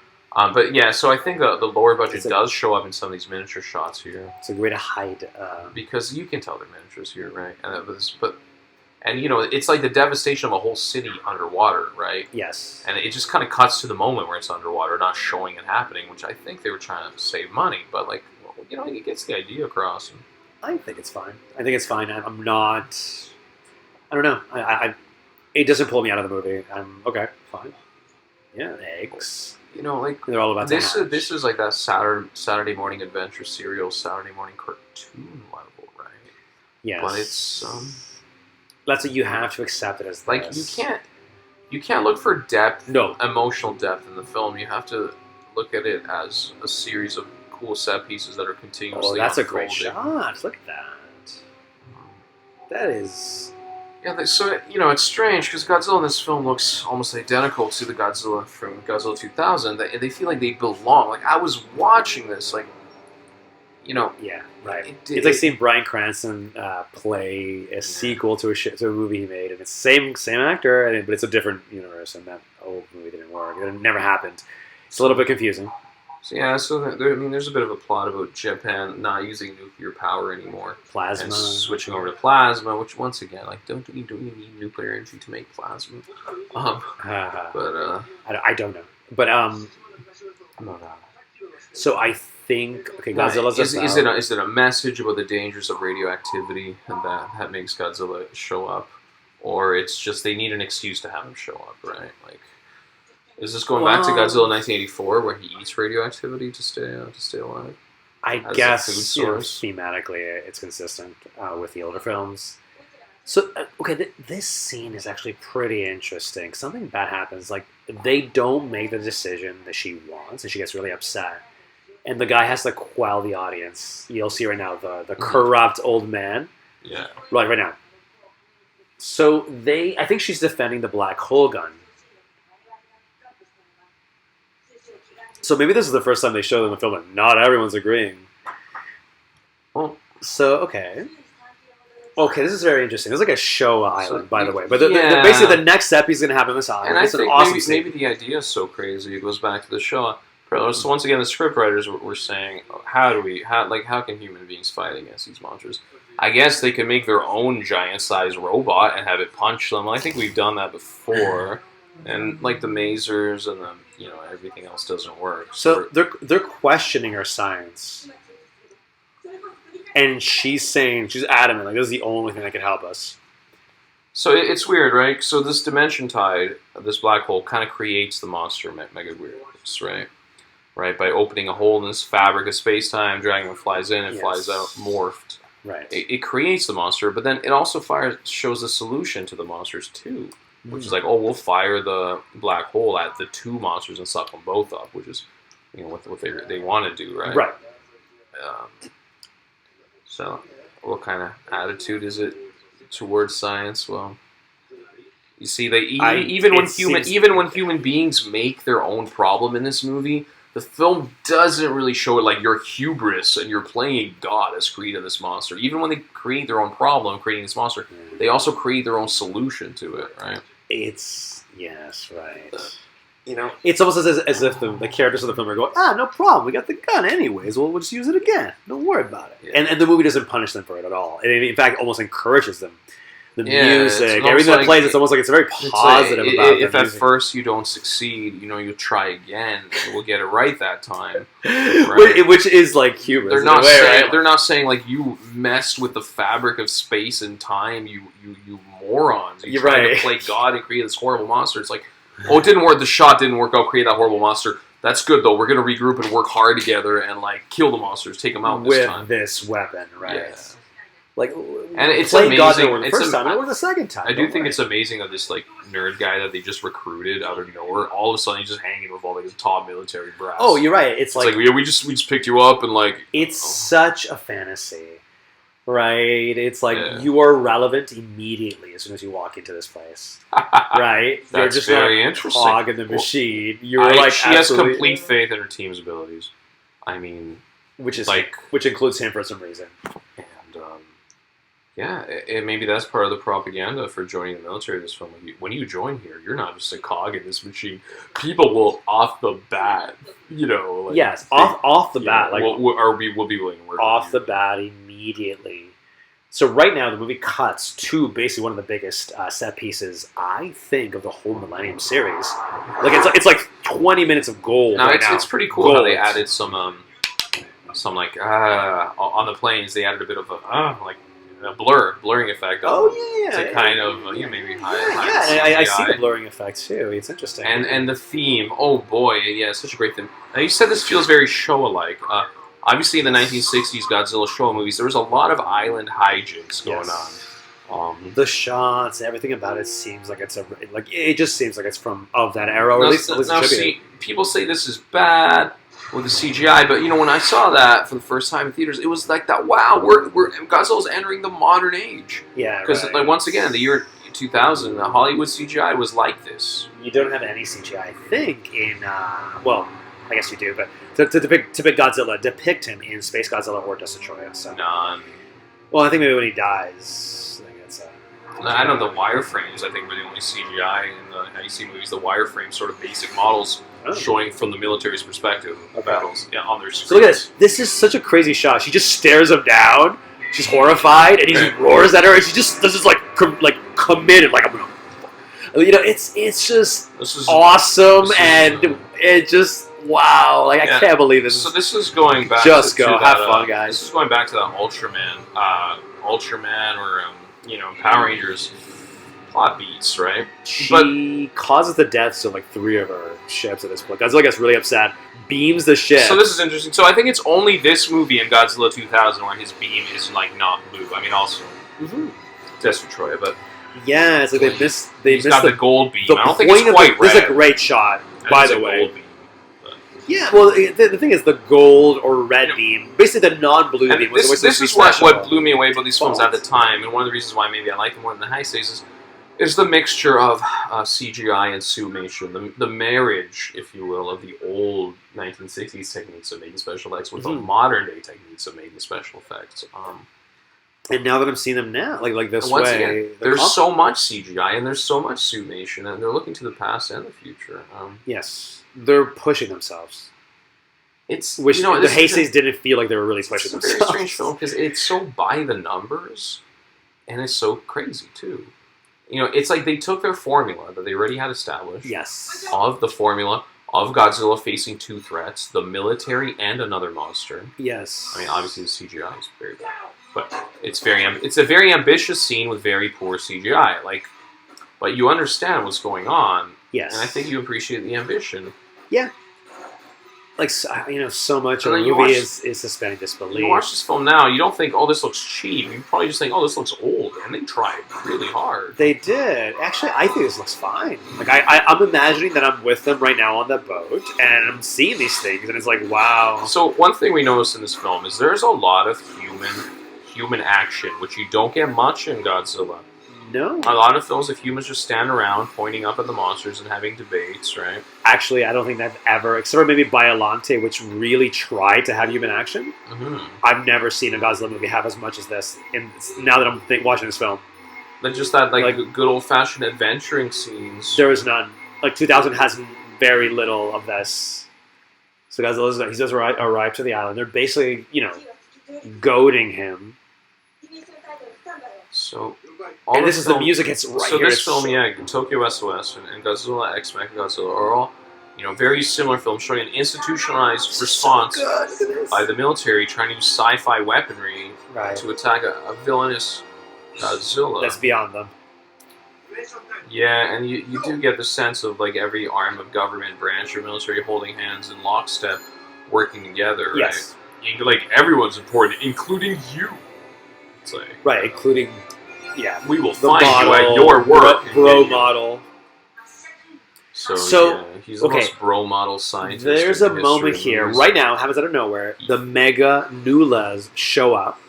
So I think the lower budget does show up in some of these miniature shots here. It's a way to hide. Because you can tell they're miniatures here, right? And it's like the devastation of a whole city underwater, right? Yes. And it just kind of cuts to the moment where it's underwater, not showing it happening, which I think they were trying to save money. But it gets the idea across. I think it's fine. I'm not. I don't know. It doesn't pull me out of the movie. I'm okay. Fine. Yeah, eggs. They're all about this. This is like that Saturday morning adventure serial, Saturday morning cartoon level, right? Yes. But it's That's what you have to accept it as this. You can't look for depth, no emotional depth in the film. You have to look at it as a series of cool set pieces that are continuously. Oh, that's a great shot! Look at that. That is. Yeah, so it's strange because Godzilla in this film looks almost identical to the Godzilla from Godzilla 2000. They feel like they belong. Like I was watching this, Yeah, right. It's like seeing Bryan Cranston play a sequel to a movie he made, and it's the same actor, but it's a different universe, and that old movie didn't work. It never happened. It's a little bit confusing. So there's a bit of a plot about Japan not using nuclear power anymore, plasma, and switching over to plasma. Which once again, don't you need nuclear energy to make plasma? I don't know, but So I think Godzilla's is it a message about the dangers of radioactivity and that makes Godzilla show up, or it's just they need an excuse to have him show up, right? Is this going back to Godzilla 1984 where he eats radioactivity to stay alive? I guess thematically it's consistent with the older films. So this scene is actually pretty interesting. Something bad happens. They don't make the decision that she wants, and she gets really upset. And the guy has to quell the audience. You'll see right now the corrupt old man. Yeah. Right now. So I think she's defending the black hole gun. So maybe this is the first time they show them in the film that not everyone's agreeing. Well, so, okay. Okay, this is very interesting. This is like a show island, by the way. But basically, the next step he's going to have on this island. And it's I think an awesome maybe the idea is so crazy. It goes back to the show. So once again, the scriptwriters were saying, how can human beings fight against these monsters? I guess they could make their own giant-sized robot and have it punch them. I think we've done that before. And like the masers and the everything else doesn't work. So they're questioning her science. And she's adamant, like, this is the only thing that can help us. So it's weird, right? So this dimension tide, this black hole, kind of creates the monster Megaguirus, right? Right, by opening a hole in this fabric of space-time, Dragon flies in, it flies out, morphed. Right. It creates the monster, but then it also shows a solution to the monsters, too. Which is like, we'll fire the black hole at the two monsters and suck them both up, which is, what they want to do, right? Right. So, what kind of attitude is it towards science? Well, you see, even when human beings make their own problem in this movie, the film doesn't really show it like your hubris and you're playing God has created this monster. Even when they create their own problem, creating this monster, they also create their own solution to it, right? Right. It's almost as if the characters of the film are going, no problem, we got the gun anyways, we'll just use it again. Don't worry about it. Yeah. And the movie doesn't punish them for it at all. It, in fact, almost encourages them. The music, everything that plays, it's almost like it's very positive about it. If at first you don't succeed, you try again, and we'll get it right that time. Right? Which is like hubris. They're not saying like you messed with the fabric of space and time, you morons. You tried to play God and create this horrible monster. It's like, it didn't work. The shot didn't work out. Create that horrible monster. That's good though. We're gonna regroup and work hard together and like kill the monsters, take them out this time with this weapon, right? Yeah. And it's amazing. God didn't work the first time, it worked the second time. I do think it's amazing that this like nerd guy that they just recruited out of nowhere, all of a sudden he's just hanging with all like his top military brass. Oh, you're right. It's like we just picked you up and like it's such a fantasy, right? It's like you are relevant immediately as soon as you walk into this place, right? That's you're just very interesting. Cog in the machine. You're she has complete faith in her team's abilities. I mean, which includes him for some reason. And maybe that's part of the propaganda for joining the military. This film, when you join here, you're not just a cog in this machine. People will off the bat, off the bat, we'll be willing to work off the bat immediately. So right now, the movie cuts to basically one of the biggest set pieces, I think, of the whole Millennium series. Like it's like 20 minutes of gold. No, it's pretty cool how they added some on the planes. They added a bit of a blurring effect. To kind of maybe high. I see the blurring effect too. It's interesting. And the theme, oh boy, it's such a great theme. Now you said this feels very Showa-like. Obviously, in the 1960s Godzilla Showa movies, there was a lot of island hijinks going on. The shots, everything about it seems like it just seems like it's from that era. Or People say this is bad with the CGI, but when I saw that for the first time in theaters, it was like that. Wow, we're Godzilla's entering the modern age. Yeah, because once again, the year 2000, the Hollywood CGI was like this. You don't have any CGI, I think, in I guess you do, but to depict Godzilla, depict him in Space Godzilla or Destroyer. So none. Well, I think maybe when he dies, I think it's. I know the wireframes. I think were the only CGI in the how you see movies. The wireframe sort of basic models. Showing from the military's perspective battles on their screens. So look at this. This is such a crazy shot. She just stares him down. She's horrified, and he just roars at her, and she just does this like committed, like I'm gonna. It's just awesome, and it just wow. Like I can't believe this. So this is going back. Just go have fun, guys. This is going back to that Ultraman, or Power Rangers. Plot beats, right? She causes the deaths of 3 of her ships at this point. Godzilla gets really upset, beams the ship. So this is interesting. So I think it's only this movie in Godzilla 2000 where his beam is not blue. I mean, also Destroyer, but it's like they missed the gold beam. I don't think it's quite red. This is a great shot, by the way. Gold beam, yeah, well, the thing is the gold or red beam, basically the non-blue beam. This is what blew me away about these films at the time, and one of the reasons why maybe I like them more than the high stages is It's the mixture of CGI and suitmation, the marriage, if you will, of the old 1960s techniques of making special effects with the modern day techniques of making special effects. And now that I'm seeing them now, like this once way, again, there's so much CGI and there's so much suitmation, and they're looking to the past and the future. Yes, they're pushing themselves. It's which the Haystays didn't feel like they were really pushing themselves. It's a very strange film because it's so by the numbers, and it's so crazy too. It's like they took their formula that they already had established. Yes. Of the formula of Godzilla facing two threats, the military and another monster. Yes. I mean, obviously the CGI is very bad, but it's a very ambitious scene with very poor CGI. But you understand what's going on. Yes. And I think you appreciate the ambition. Yeah. So much of the movie is suspending disbelief. You watch this film now, you don't think, oh, this looks cheap. You probably just think, oh, this looks old. And they tried really hard. They did. Actually, I think this looks fine. I'm imagining that I'm with them right now on the boat, and I'm seeing these things, and it's like, wow. So one thing we noticed in this film is there's a lot of human action, which you don't get much in Godzilla. No. A lot of films of humans just stand around pointing up at the monsters and having debates, right? Actually, I don't think I've ever, except for maybe Biollante, which really tried to have human action. Mm-hmm. I've never seen a Godzilla movie have as much as this. And now that I'm watching this film, like just that, good old-fashioned adventuring scenes. There is none. 2000 has very little of this. So Godzilla, he does arrive to the island. They're basically, goading him. So, and this is the music. It's right so here. This film, Tokyo SOS and Godzilla X Mechagodzilla are all, very similar films showing an institutionalized response by the military trying to use sci-fi weaponry to attack a villainous Godzilla. That's beyond them. Yeah, and you do get the sense of every arm of government branch or military holding hands in lockstep, working together. Right? Yes. Everyone's important, including you. Right, including, we will find you at your work. Bro model. So he's the most bro model scientist. There's a moment here, right now, happens out of nowhere. The Megaguirus show up.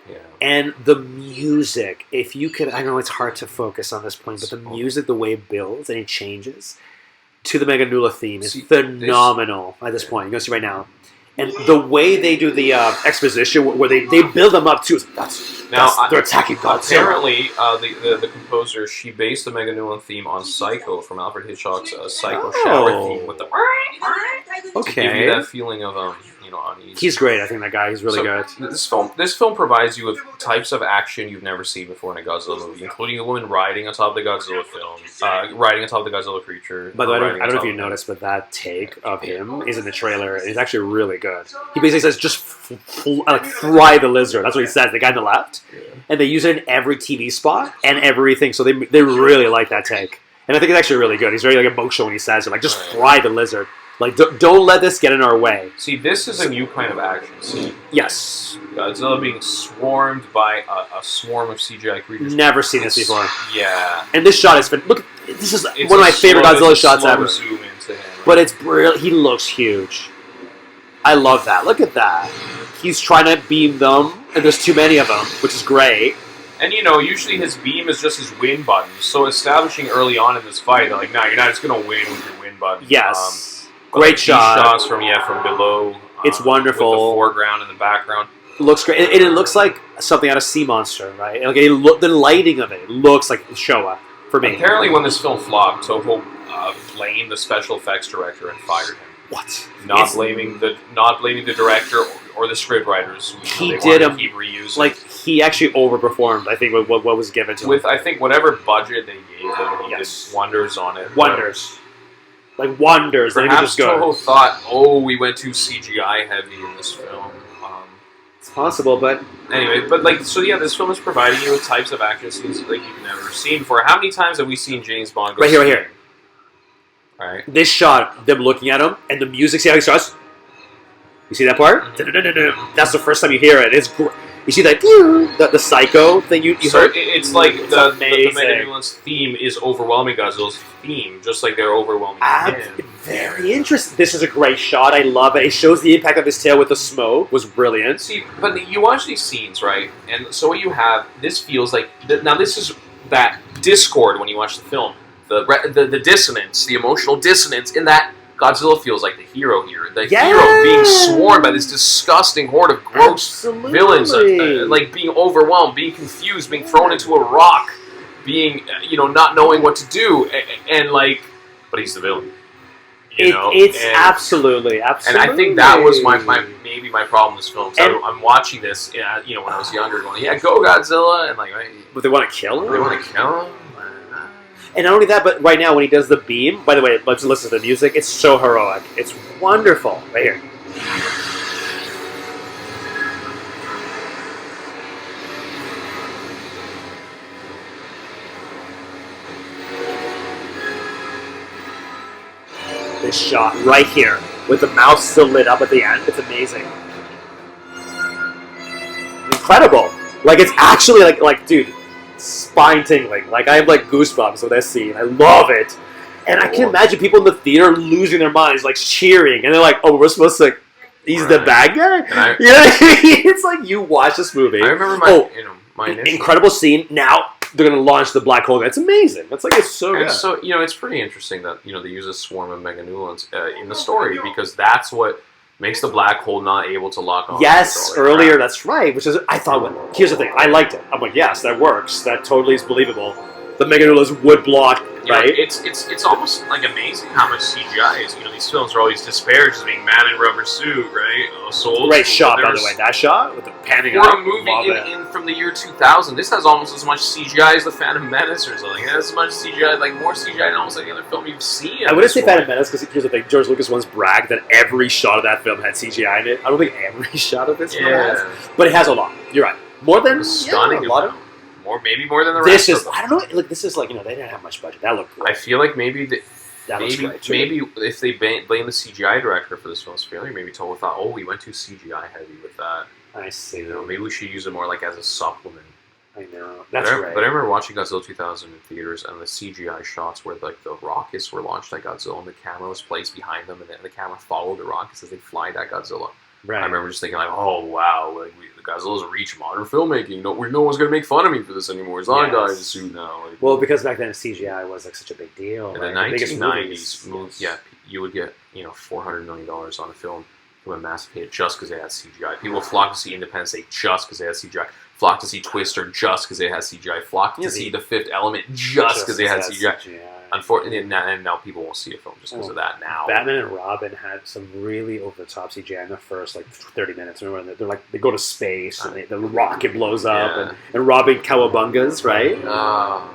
Yeah. And the music, if you could, I know it's hard to focus on this point, but the music, the way it builds and it changes to the Megaguirus theme is phenomenal at this point. You're going to see right now. And the way they do the exposition, where they build them up too, they're attacking Godzilla. Apparently, the composer, she based the Megaguirus theme on Psycho from Alfred Hitchcock's Psycho shower theme with the to give you that feeling of unease. He's great. I think that guy. He's really good. This film provides you with types of action you've never seen before in a Godzilla movie, including a woman riding on top of the Godzilla riding on top of the Godzilla creature. By the way, I don't know if you noticed, but that take of him is in the trailer, and it's actually really good. He basically says, "Just fry the lizard." That's what he says. The guy on the left, and they use it in every TV spot and everything. So they really like that take, and I think it's actually really good. He's very emotional when he says it, just fry the lizard. Don't let this get in our way. See, this is a new kind of action scene. Yes. Godzilla being swarmed by a swarm of CGI creatures. Never seen this before. Yeah. And this shot is... Look, this is one of my favorite Godzilla shots ever. Zoom into him. But it's brilliant. He looks huge. I love that. Look at that. He's trying to beam them, and there's too many of them, which is great. And usually his beam is just his win button. So establishing early on in this fight, they're no, you're not just going to win with your win button. Yes. Great shot. Shots from below. It's wonderful. With the foreground and the background. It looks great. And it looks like something out of Sea Monster, right? The lighting of it looks like Showa, for me. Apparently when this film flopped, Toho blamed the special effects director and fired him. What? Not blaming the director or the script writers. He did keep reusing. He actually overperformed, I think, with what was given to him. With, I think, whatever budget they gave him, he did wonders on it. Wonders. Wonders. Perhaps Toho thought, we went too CGI heavy in this film. It's possible, but... Anyway, this film is providing you with types of action scenes you've never seen before. How many times have we seen James Bond go right here. Right. This shot, them looking at him, and the music, see how he starts? You see that part? Mm-hmm. That's the first time you hear it. It's you see that the Psycho thing you heard? It's like the Megaguirus theme is overwhelming Godzilla's theme, just like they're overwhelming him. Very interesting. This is a great shot. I love it. It shows the impact of his tail with the smoke. Was brilliant. See, but you watch these scenes, right? And so what you have, this feels like... Now, this is that discord when you watch the film. The dissonance, the emotional dissonance in that Godzilla feels like the hero here. The hero being swarmed by this disgusting horde of gross villains, like being overwhelmed, being confused, being thrown into a rock, being, not knowing what to do, and like, but he's the villain. It's absolutely. And I think that was maybe my problem with this film. So I'm watching this, when I was younger, going, yeah, go Godzilla, and like, but they want to kill him. They want to kill him. And not only that, but right now when he does the beam, by the way, let's listen to the music. It's so heroic. It's wonderful. Right here. This shot right here with the mouth still lit up at the end. It's amazing. Incredible. Like, it's actually like dude, spine tingling. Like, I have like goosebumps with this scene. I love it. And I can imagine people in the theater losing their minds, like cheering, and they're like, "Oh, we're supposed to like, he's the bad guy." It's like you watch this movie. I remember my initial incredible scene. Now they're gonna launch the black hole. It's amazing. It's so good. So it's pretty interesting that they use a swarm of Megaguirus in the story, because that's what makes the black hole not able to lock on. Yes, earlier, that's right. Which is, I thought, here's the thing, I liked it. I'm like, yes, that works. That totally is believable. The Megaguirus would block, right? It's almost like amazing how much CGI is. These films are always disparaged as being man in rubber suit, right? Great shot, by the way. That shot with the panning up. For a movie in from the year 2000, this has almost as much CGI as The Phantom Menace or something. It has as much CGI, like more CGI than almost any other film you've seen. I wouldn't say Phantom Menace, because here's the thing. George Lucas once bragged that every shot of that film had CGI in it. I don't think every shot of this film has. But it has a lot. You're right. More than stunning. A lot of. Maybe more than the rest. I don't know. Look, this is like, they didn't have much budget. That looked great. I feel like maybe maybe if they blame the CGI director for this film's failure, maybe Toho thought, oh, we went too CGI heavy with that. I see. Maybe we should use it more like as a supplement. I know. That's right. But I remember watching Godzilla 2000 in theaters, and the CGI shots where like the rockets were launched at Godzilla, and the camera was placed behind them, and then the camera followed the rockets as they fly at Godzilla. Right. I remember just thinking like, oh wow, like Godzilla's reached modern filmmaking. No one's gonna make fun of me for this anymore. It's not a guy in a suit now. Like, well, because back then CGI was like such a big deal. In the 1990s, you would get $400 million on a film from a massive hit just because they had CGI. People flock to see Independence Day just because they had CGI. Flock to see Twister just because they had CGI. Flock to see The Fifth Element just because they had CGI. Unfortunately, and now people won't see a film just because of that now. Batman and Robin had some really over-the-top CGI in the first 30 minutes. Remember, they go to space, and the rocket blows up, and Robin cowabungas, right?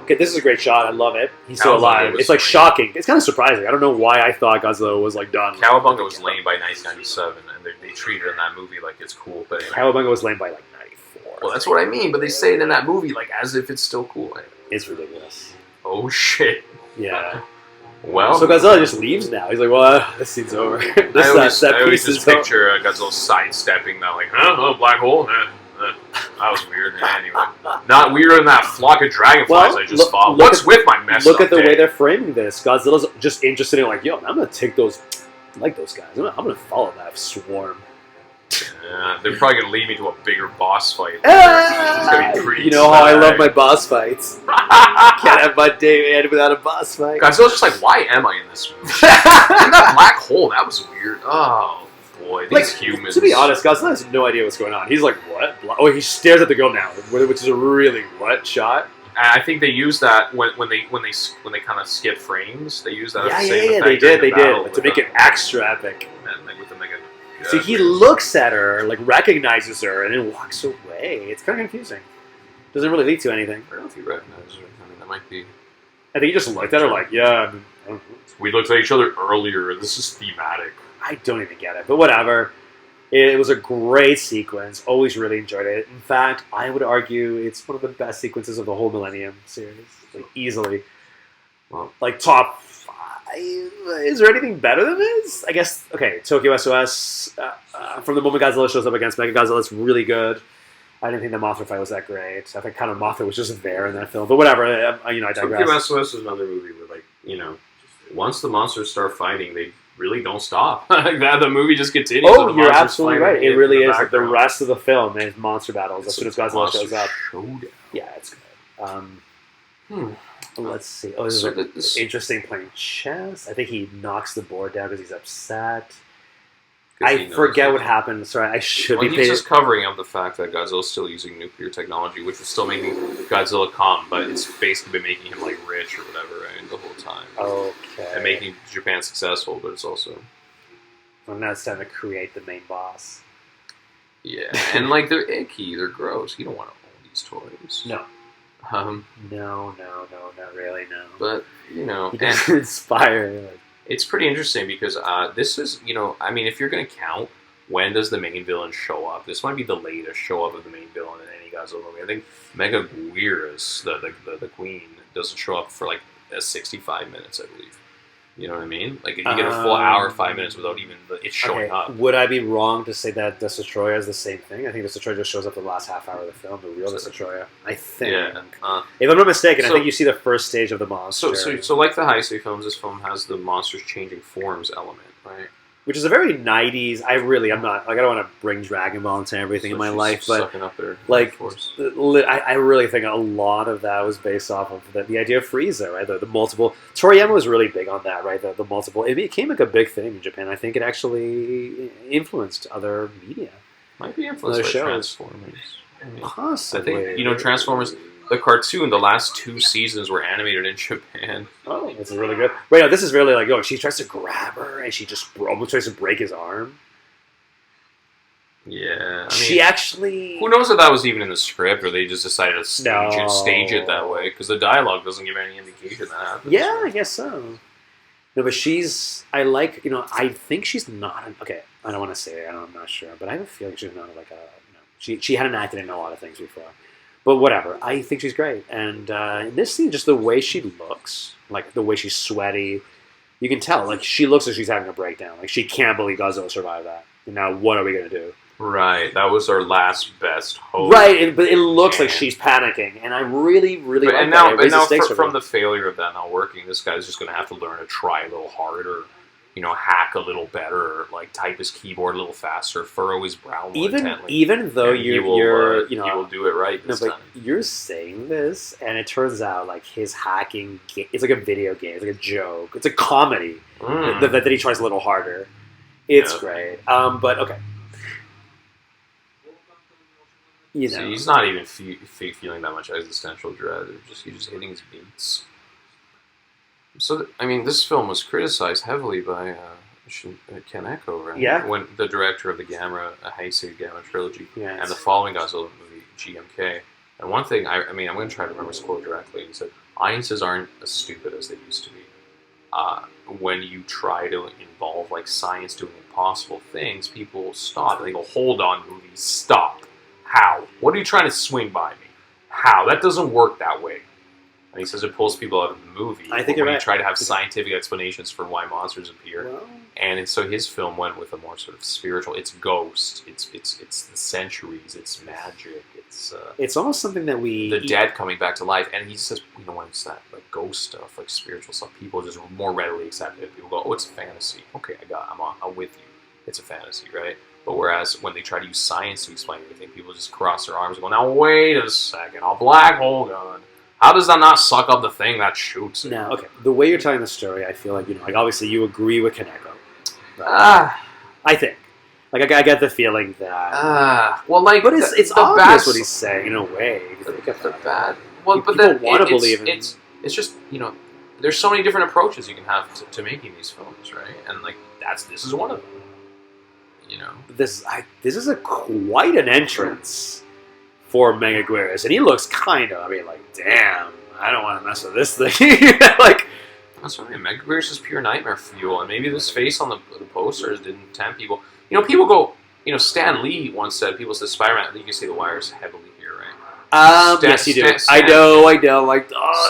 Okay, this is a great shot. I love it. He's still alive. It's shocking. It's kind of surprising. I don't know why I thought Godzilla was done. Cowabunga was lame by 1997, and they treated it in that movie like it's cool. But anyway. Cowabunga was lame by 94. Well, that's what I mean. But they say it in that movie as if it's still cool. It's ridiculous. Oh shit. Yeah. Well, so Godzilla just leaves now. He's like, "Well, this scene's over." I always just picture Godzilla sidestepping that, like, black hole. That was weird. Anyway, not weirder than that flock of dragonflies I just fought. What's with my mess? Look at the way they're framing this. Godzilla's just interested in, like, yo, I'm gonna take those, like those guys. I'm gonna follow that swarm. Yeah, they're probably gonna lead me to a bigger boss fight. It's gonna be pretty. You know how I love my boss fights. Can't have my day end without a boss fight. Godzilla's just like, why am I in this movie? In that black hole, that was weird. Oh boy, these humans. To be honest, Godzilla has no idea what's going on. He's like, what? Oh, he stares at the girl now, which is a really what shot? I think they use that when they kind of skip frames. They use that. Yeah, they did to make it extra epic. With the Mega. See, he looks at her, like recognizes her, and then walks away. It's kind of confusing. Doesn't really lead to anything. I don't know if he recognizes her. I mean, that might be. I think he just looked at her like, yeah. We looked at each other earlier. This is thematic. I don't even get it, but whatever. It was a great sequence. Always really enjoyed it. In fact, I would argue it's one of the best sequences of the whole Millennium series. Like, easily. Well, like, top 5. Is there anything better than this? I guess, okay, Tokyo SOS, from the moment Godzilla shows up against Megagodzilla, it's really good. I didn't think the Mothra fight was that great. I think kind of Mothra was just there in that film. But whatever, I digress. Tokyo SOS is another movie where, once the monsters start fighting, they really don't stop. The movie just continues. Oh, you're absolutely right. It really is. The rest of the film is monster battles as soon as Godzilla shows up. Showdown. Yeah, it's good. Let's see. Oh, this is interesting playing chess. I think he knocks the board down because he's upset. I forget what happened. Sorry, I should be. He's just covering up the fact that Godzilla's still using nuclear technology, which is still making Godzilla calm, but it's basically been making him like rich or whatever, right, the whole time. Okay. And making Japan successful, but it's also. Well, now it's time to create the main boss. Yeah, and like they're icky, they're gross. You don't want to own these toys. No. No, not really. No. But you know, he doesn't inspire. Like, it's pretty interesting because this is, I mean, if you're going to count, when does the main villain show up? This might be the latest show up of the main villain in any Godzilla movie. I think Megaguirus, the queen, doesn't show up for like 65 minutes, I believe. You know what I mean? Like, you get a full hour, 5 minutes without even it showing up. Would I be wrong to say that Destroyer is the same thing? I think Destroyer just shows up in the last half hour of the film, the real Destroyer. I think. Yeah. If I'm not mistaken, I think you see the first stage of the monster. So like the Heisei films, this film has the monsters changing forms element, right? Which is a very 90s. I'm not, like, I don't want to bring Dragon Ball into everything in my life, but sucking up their like, force. I really think a lot of that was based off of the idea of Frieza, right? The multiple. Toriyama was really big on that, right? The multiple. It became like a big thing in Japan. I think it actually influenced other media. Might be influenced by Transformers. Possibly. I think, Transformers. The cartoon, the last 2 seasons were animated in Japan. Oh, that's really good. Right now, this is really like, she tries to grab her and she just almost tries to break his arm. Yeah. She actually... Who knows if that was even in the script or they just decided to stage it that way? Because the dialogue doesn't give any indication that happens. Yeah, I guess so. No, but she's... I think she's not... Okay, I don't want to say it. I'm not sure. But I have a feeling she's not like a... She hadn't acted in a lot of things before. But whatever, I think she's great. And in this scene, just the way she looks, like the way she's sweaty, you can tell. Like, she looks like she's having a breakdown. Like, she can't believe Godzilla survived that. And now, what are we going to do? Right, that was our last best hope. Right, but it looks like she's panicking. And I really, really like that. And now from the failure of that not working, this guy's just going to have to learn to try a little harder. Hack a little better, like type his keyboard a little faster, furrow his brow more intently. Even though he will do it right this time. You're saying this, and it turns out like his hacking, it's like a video game, it's like a joke, it's a comedy that he tries a little harder. It's great, but okay. See, he's not even feeling that much existential dread. He's just hitting his beats. So, I mean, this film was criticized heavily by Kaneko, right? Yeah. When the director of the Heisei Gamma trilogy, yes. And the following Godzilla movie, GMK. And one thing, I'm going to try to remember his quote directly. He said, "Audiences aren't as stupid as they used to be. When you try to involve like science doing impossible things, people stop. They go, hold on, movie, stop. How? What are you trying to swing by me? How? That doesn't work that way." And he says it pulls people out of the movie. I think when you try to have scientific explanations for why monsters appear. Well, and so his film went with a more sort of spiritual. It's ghost. It's the centuries. It's magic. It's almost something that the dead coming back to life. And he says, when it's that like ghost stuff, like spiritual stuff, people just more readily accept it. People go, "Oh, it's a fantasy. Okay, I'm with you. It's a fantasy, right?" But whereas when they try to use science to explain everything, people just cross their arms and go, "Now wait a second, a black hole gun. How does that not suck up the thing that shoots it?" Now, okay, the way you're telling the story, I feel like, like obviously you agree with Kaneko. I think. Like, I get the feeling that... but it's obvious what he's saying, in a way. But then want to believe in... It's just, there's so many different approaches you can have to making these films, right? And, like, this is one of them. This is quite an entrance for Megaguirus, and he looks kind of, damn, I don't want to mess with this thing. Like, that's what I mean. Megaguirus is pure nightmare fuel, and maybe this face on the posters didn't tempt people. People go, Stan Lee once said, people said Spider-Man, you can see the wires heavily here, right? Yes, you do. I know. Like,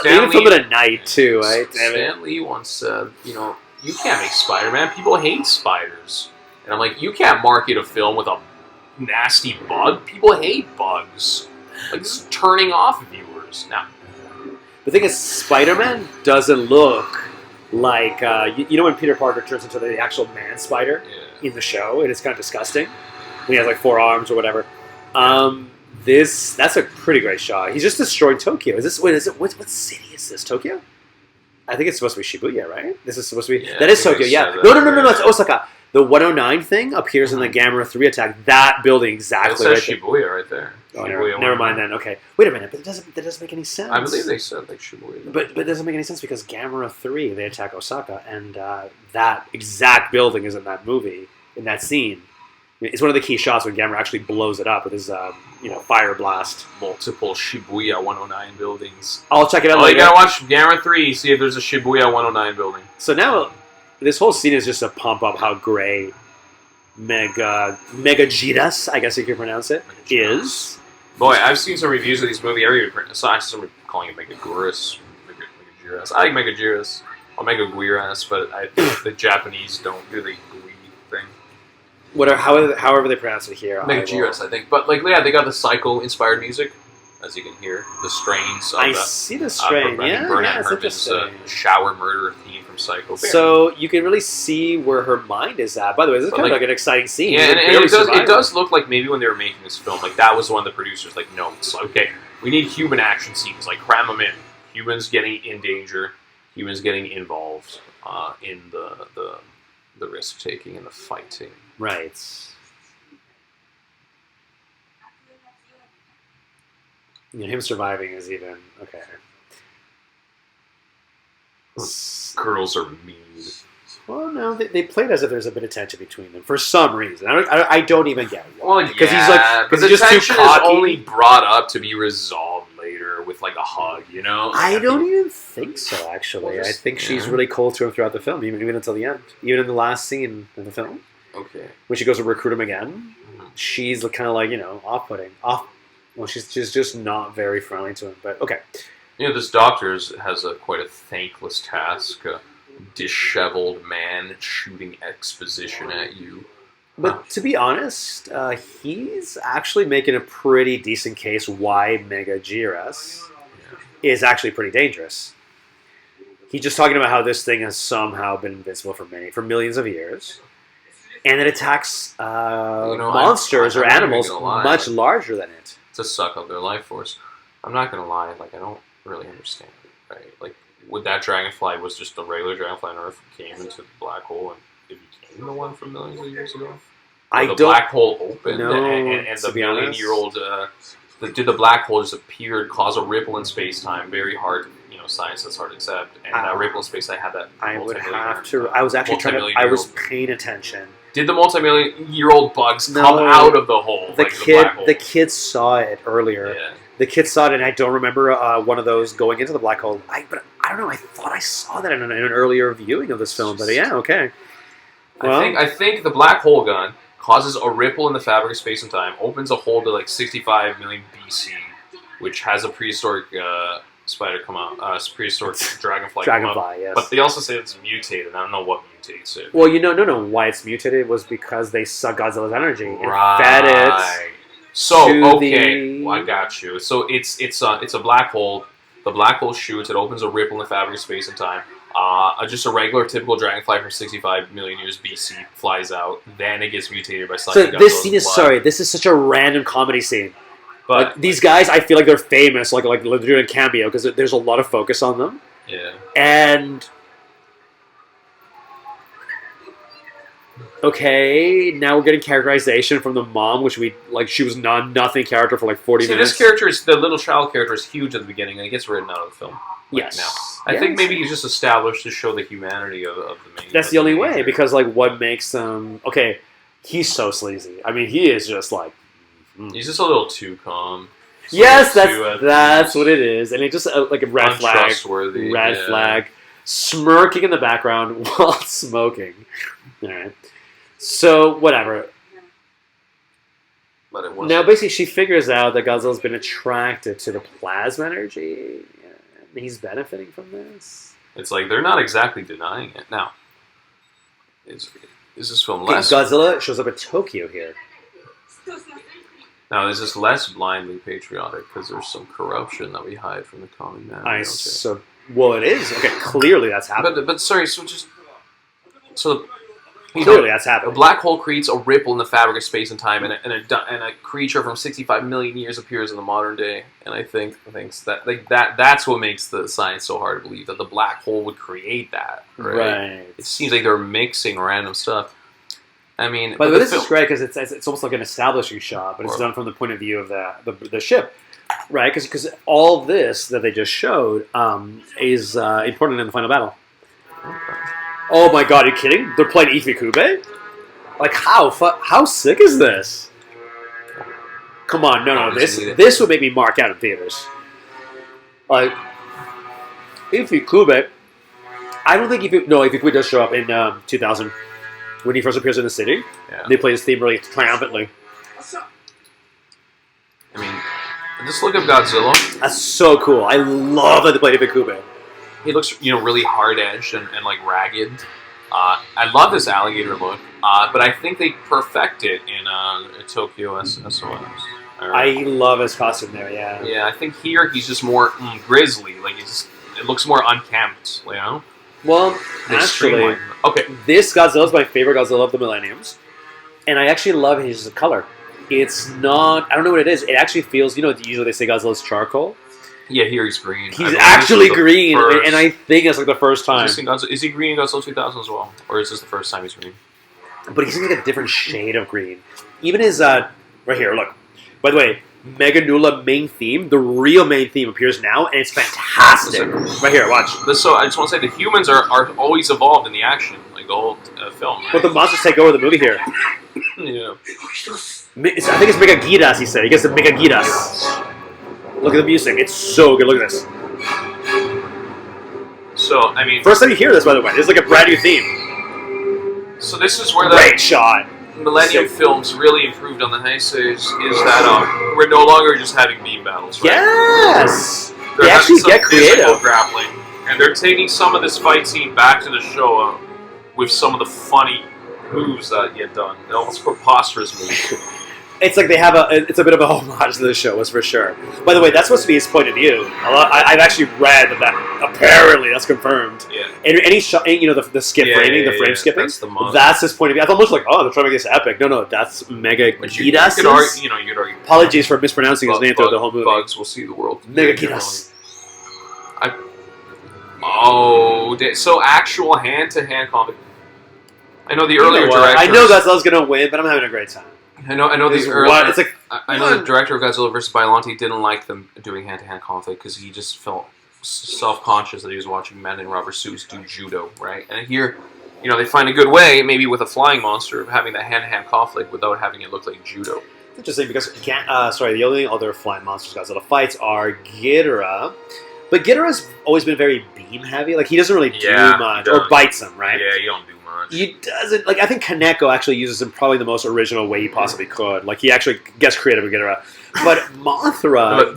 even film it at night, too, right? Stan Lee once said, you can't make Spider-Man. People hate spiders. And I'm like, you can't market a film with a nasty bug. People hate bugs. Like, this is turning off viewers. Now, the thing is, Spider-Man doesn't look like when Peter Parker turns into the actual man spider in the show, and it's kind of disgusting. He has like 4 arms or whatever. That's a pretty great shot. He's just destroying Tokyo. Is it? What city is this? Tokyo? I think it's supposed to be Shibuya, right? This is supposed to be. That is Tokyo. Yeah. No. It's Osaka. The 109 thing appears in the Gamera 3 attack. That building exactly. It says Shibuya right there. Oh, never mind then. Okay. Wait a minute. But that doesn't make any sense. I believe they said like Shibuya. But it doesn't make any sense because Gamera 3 they attack Osaka and that exact building is in that movie in that scene. It's one of the key shots when Gamera actually blows it up with his fire blast. Multiple Shibuya 109 buildings. I'll check it out. Oh, you gotta watch Gamera 3. See if there's a Shibuya 109 building. So now. This whole scene is just to pump up how great Megaguirus, I guess you can pronounce it, is. Boy, I've seen some reviews of this movie. Some calling it Megaguirus. Megaguirus. I like Megaguirus. Or Megaguirus, but the Japanese don't do the Gui thing. However they pronounce it here. Megaguirus, I think. But they got the Psycho-inspired music, as you can hear. The strains of see the strain, Bernard Herrmann's shower murder theme from Psycho. So you can really see where her mind is at. By the way, this is kind of like an exciting scene. Yeah, and it does look like maybe when they were making this film, like that was one of the producers' like notes. Okay, we need human action scenes, like cram them in. Humans getting in danger, humans getting involved in the risk taking and the fighting. Right. Him surviving is even okay. Girls are mean. Well, no, they played as if there's a bit of tension between them for some reason. I don't even get it. Well, because the tension is only brought up to be resolved later with like a hug, you know. I don't even think so. Actually, I think she's really cold to him throughout the film, even until the end, even in the last scene in the film. Okay. When she goes to recruit him again, she's kind of like off-putting. Well, she's just not very friendly to him, but okay. This doctor has quite a thankless task. A disheveled man shooting exposition at you. But to be honest, he's actually making a pretty decent case why Megaguirus is actually pretty dangerous. He's just talking about how this thing has somehow been invincible for millions of years. And it attacks monsters or animals much larger than it. To suck up their life force. I'm not gonna lie, I don't really understand it, right? Would that dragonfly was just a regular dragonfly on Earth came into the black hole and it became the one from millions of years ago? Black hole opened and the million-year-old the black hole just appeared, caused a ripple in space-time, very hard, science that's hard to accept, and that ripple in space I had that. I would have to. I was actually I was paying attention. Did the multi-million-year-old bugs come out of the hole? The kid saw it earlier. Yeah. The kid saw it, and I don't remember one of those going into the black hole. But I don't know. I thought I saw that in an earlier viewing of this film. But yeah, okay. Well, I think the black hole gun causes a ripple in the fabric of space and time, opens a hole to 65 million BC, which has a prehistoric spider come out, prehistoric dragonfly come out. Yes. But they also say it's mutated. I don't know what mutates it. Well, no. Why it's mutated was because they suck Godzilla's energy and fed it. So well, I got you. So it's a black hole. The black hole shoots. It opens a ripple in the fabric of space and time. Just a regular, typical dragonfly from 65 million years BC flies out. Then it gets mutated by sucking Godzilla's this scene is blood. This is such a random comedy scene. But these guys, I feel like they're famous, like they're doing a cameo because there's a lot of focus on them. Yeah. And okay, now we're getting characterization from the mom, which she was nothing character for 40 minutes. This character the little child character is huge at the beginning, and it gets written out of the film. Yes. Now. I think maybe he's just established to show the humanity of the main. That's the only way, because what makes them okay? He's so sleazy. I mean, he is just he's just a little too calm. Yes, that's what it is, and it just a red flag, smirking in the background while smoking. All right, so whatever. But it wasn't. Now, basically, she figures out that Godzilla's been attracted to the plasma energy, and he's benefiting from this. It's they're not exactly denying it. Now, is this film less? Godzilla shows up at Tokyo here. Now, is this less blindly patriotic because there's some corruption that we hide from the common man? It is. Okay, clearly that's happening. But sorry, so Clearly, that's happening. A black hole creates a ripple in the fabric of space and time, and a creature from 65 million years appears in the modern day. And I think that's what makes the science so hard to believe, that the black hole would create that. Right. It seems like they're mixing random stuff. I mean, by the way, this is great because it's almost like an establishing shot, but it's done from the point of view of the ship, right? Because all this that they just showed is important in the final battle. Okay. Oh my god, are you kidding? They're playing Ifukube? Like, how sick is this? Come on, no, this would make me mark out in theaters. Like, Ifukube, I don't think Ifukube does show up in 2000 when he first appears in the city. Yeah. They play his theme really triumphantly. I mean, just look at Godzilla. That's so cool. I love that they played Ifukube. He looks, really hard-edged and like ragged. I love this alligator look, but I think they perfect it in Tokyo SOS. I love his costume there. Yeah. Yeah, I think here he's just more grisly. Like it looks more unkempt. Well, actually, this Godzilla is my favorite Godzilla of the Millenniums, and I actually love his color. It's not. I don't know what it is. It actually feels. Usually they say Godzilla's charcoal. Yeah, here he's green. He's actually green, and I think it's like the first time. Is he green in Godzilla 2000 as well? Or is this the first time he's green? But he's like a different shade of green. Even his, right here, look. By the way, Megaguirus main theme, the real main theme appears now, and it's fantastic. Right here, watch. So I just want to say the humans are always evolved in the action, like the whole film. Right? But the monsters take over the movie here. Yeah. I think it's Megaguirus, he said. He gets the Megaguirus. Look at the music. It's so good. Look at this. So, I mean... First time you hear this, by the way. This is like a brand new theme. So this is where Great shot. Millennium films really improved on the heisei is that we're no longer just having beam battles, right? Yes! They actually get creative. Grappling. And they're taking some of this fight scene back to the show with some of the funny moves that get done. They're almost preposterous moves. It's like they have it's a bit of a homage to the show, that's for sure. By the way, that's supposed to be his point of view. I've actually read that apparently that's confirmed. Yeah. And any shot, the skip framing, the frame skipping, that's his point of view. I thought much like, they're trying to make this epic. No, that's Megaguirus. You could argue. Apologies for mispronouncing his name throughout the whole movie. Bugs will see the world. Megaguirus. So actual hand-to-hand combat. I know the earlier directors. I know Godzilla's gonna win, but I'm having a great time. I know the director of Godzilla vs. Biollante didn't like them doing hand-to-hand conflict because he just felt self-conscious that he was watching men in rubber suits do judo, right? And here, they find a good way, maybe with a flying monster, of having that hand-to-hand conflict without having it look like judo. Interesting, because the only other flying monsters Godzilla fights are Ghidorah. But Ghidorah's always been very beam-heavy. Like, he doesn't really do much. Or bites him, right? Yeah, you don't do much. He doesn't, I think Kaneko actually uses him probably the most original way he possibly could. Like, he actually gets creative with Ghidorah. But Mothra,